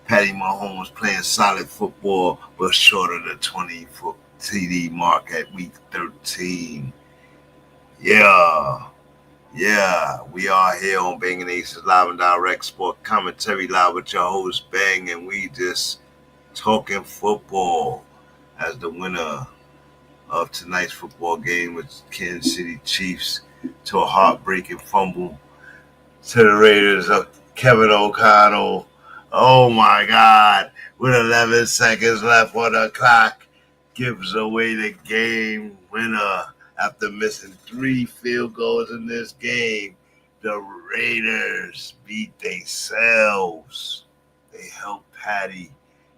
Patty Mahomes playing solid football, but short of the 20-foot TD mark at week 13. Yeah, we are here on BangnACES Live and Direct Sport Commentary Live with your host Bang, and we just talking football as the winner of tonight's football game with Kansas City Chiefs to a heartbreaking fumble to the Raiders of Kevin O'Connell. Oh my God, with 11 seconds left on the clock, gives away the game winner. After missing 3 field goals in this game, the Raiders beat themselves. They helped Patty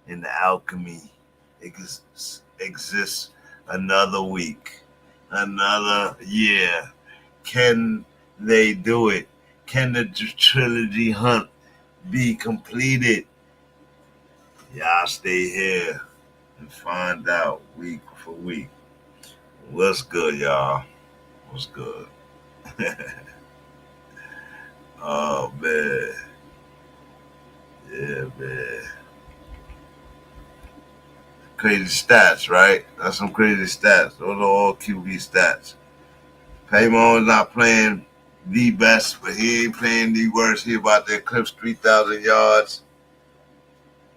in the alchemy exists another week, another year. Can they do it? Can the trilogy hunt be completed? Y'all stay here and find out week for week. What's good, y'all? What's good? Oh, man. Yeah, man. Crazy stats, right? That's some crazy stats. Those are all QB stats. Patty Mahomes not playing the best, but he ain't playing the worst. He about to eclipse 3,000 yards,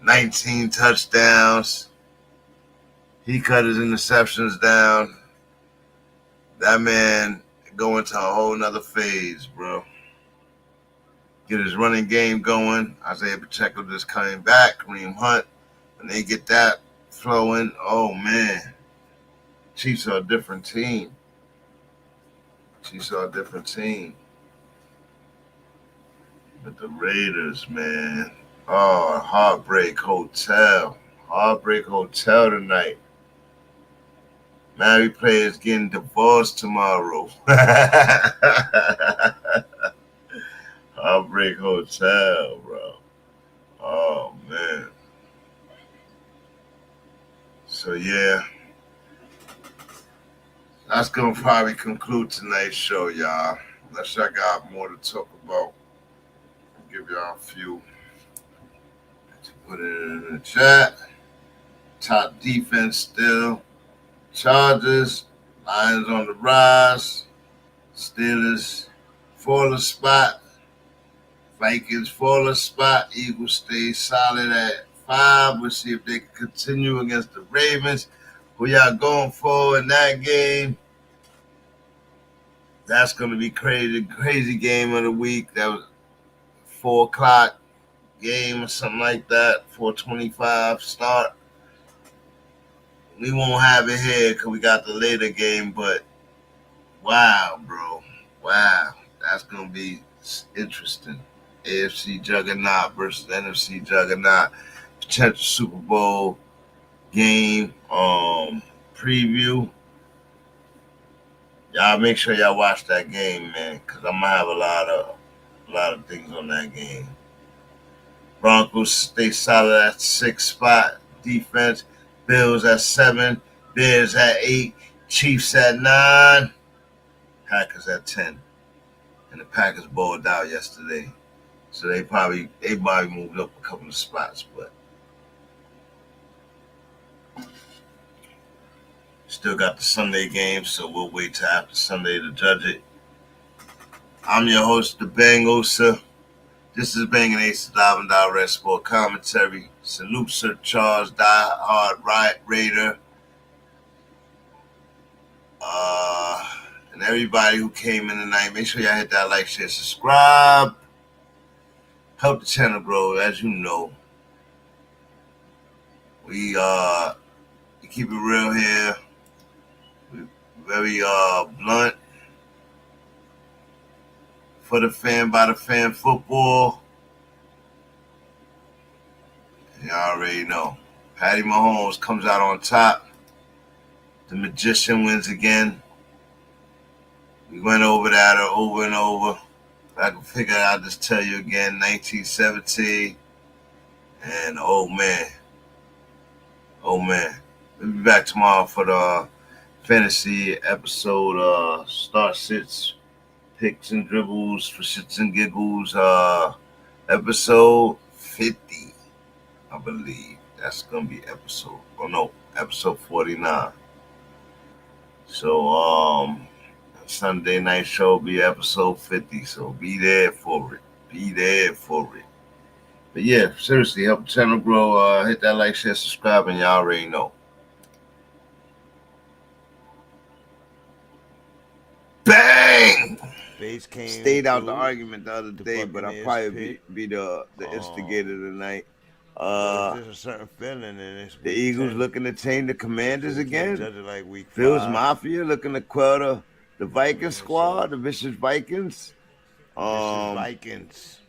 19 touchdowns. He cut his interceptions down. That man going to a whole nother phase, bro. Get his running game going. Isaiah Pacheco just coming back. Kareem Hunt. When they get that flowing, oh, man. Chiefs are a different team. But the Raiders, man. Oh, Heartbreak Hotel. Heartbreak Hotel tonight. Married players getting divorced tomorrow. Heartbreak Hotel, bro. Oh, man. So, yeah. That's going to probably conclude tonight's show, y'all. Unless I got more to talk about. I'll give y'all a few to put it in the chat. Top defense still. Chargers, Lions on the rise. Steelers, 4th spot. Vikings fall a spot. Eagles stay solid at 5. We'll see if they can continue against the Ravens. Who y'all going for in that game? That's going to be crazy game of the week. That was 4 o'clock game or something like that. 4:25 start. We won't have it here because we got the later game, but wow, bro. Wow. That's going to be interesting. AFC Juggernaut versus NFC Juggernaut. Potential Super Bowl game preview. Y'all make sure y'all watch that game, man, because I'm gonna have a lot of things on that game. Broncos stay solid at 6 spot. Defense. Bills at 7. Bears at 8. Chiefs at 9. Packers at 10. And the Packers balled out yesterday, so they probably moved up a couple of spots, but still got the Sunday game, so we'll wait till after Sunday to judge it. I'm your host, the BangnACES. This is BangnACES Live and Direct Sport Commentary. Salute Sir Charles, Die-Hard Raider, and everybody who came in tonight. Make sure y'all hit that like, share, subscribe. Help the channel grow, as you know. We keep it real here. Very blunt. For the fan, by the fan football. Y'all already know. Patty Mahomes comes out on top. The magician wins again. We went over that over and over. If I can figure it out, I'll just tell you again. 1917. And oh man. We'll be back tomorrow for the fantasy episode, start sits, picks and dribbles for shits and giggles, episode 50, I believe. That's going to be episode 49. So, Sunday night show will be episode 50, so be there for it. But yeah, seriously, help the channel grow. Hit that like, share, subscribe, and y'all already know. Bang! Stayed out the argument the other day, but I'll probably be the instigator tonight. There's a certain feeling in this. The Eagles looking to change the Commanders again. Bills Mafia looking to quell the Viking squad, the vicious Vikings. Vikings.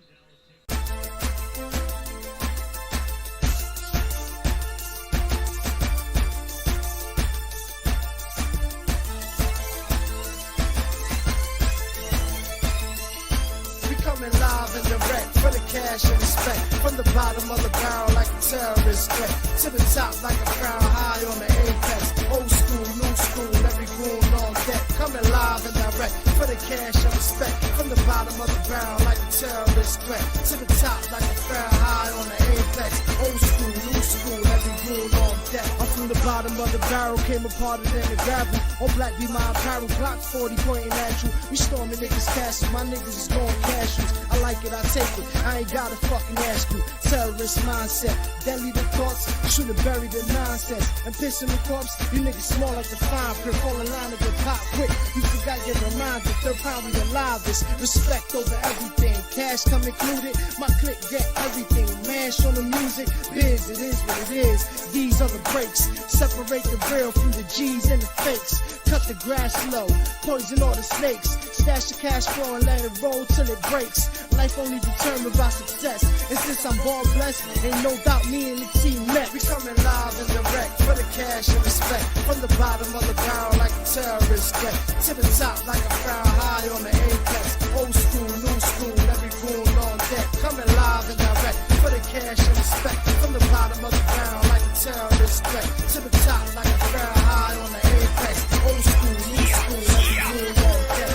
Live and direct for the cash and respect. From the bottom of the barrel like a terrorist threat. To the top like a crown high on the apex. Old school, new school, every goon on deck. Coming live and direct for the cash and respect. From the bottom of the barrel like a terrorist threat. To the top like a crown high on the apex. Old school, new school, every goon on deck. I'm from the bottom of the barrel, came apart than the gravel. All black be my apparel, Glocks 40 pointing at you. We storming niggas' castles, my niggas is going cashews. I like it, I take it, I ain't gotta fucking ask you. Terrorist mindset, deadly the thoughts, should've buried the nonsense. And pissing the corpse, you niggas small like the fine print. Fall in line to get pop quick, you forgot your reminder. Third pound we alive this, respect over everything. Cash come included, my clique get everything. Mash on the music, biz, it is what it is. These are the breaks, separate the real from the G's and the fakes. Cut the grass low, poison all the snakes. Stash the cash flow and let it roll till it breaks. Life only determined by success. And since I'm ball blessed, ain't no doubt me and the team met. We coming live and direct for the cash and respect. From the bottom of the barrel like a terrorist threat. To the top like a crown high on the apex. Old school, new school, every goon on deck. Coming live and direct for the cash and respect. From the bottom of the barrel like a terrorist threat. To the top like a crown high on the apex. Old school, new school, every goon on deck.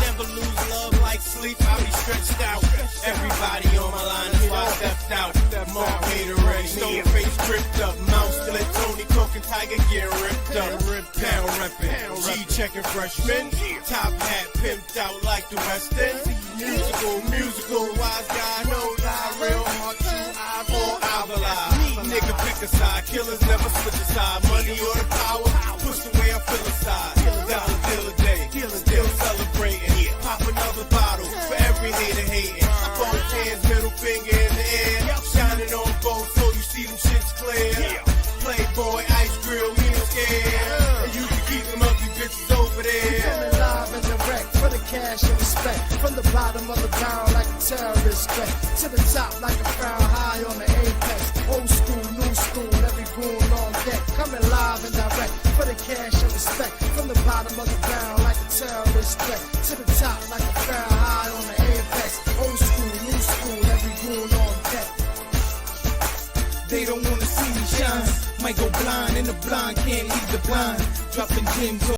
Never lose love like sleep, I'll be stretched out. Everybody on my line is why I stepped out. Mark Haterade, stone face tripped up. Mouse still at Tony, talking Tiger gear ripped up. Pound reppin', G checking freshmen. Top hat pimped out like the West End. Musical, wise guy, no lie, real heart, true eye for Avila. Nigga pick a side, killers never switch a side. Money or the power, push the way I feel aside. Dollar deal a day, still celebrating. Pop another bottle for every hater hating. Both hands, middle finger in the air. Shining on both so you see them shits clear. Playboy, ice grill, we don't care. And you can keep them ugly bitches over there. Coming live and direct for the cash and respect. From the bottom of the barrel like a terrorist threat. To the top like a crown high on the apex. Old school, new school, every goon on deck. Coming live and direct for the cash and respect. From the bottom of the barrel like a terrorist threat. To the top like a crown high on the apex. Old school, new school, every goon on deck. They don't wanna see me shine. Might go blind, and the blind can't leave the blind. Dropping gems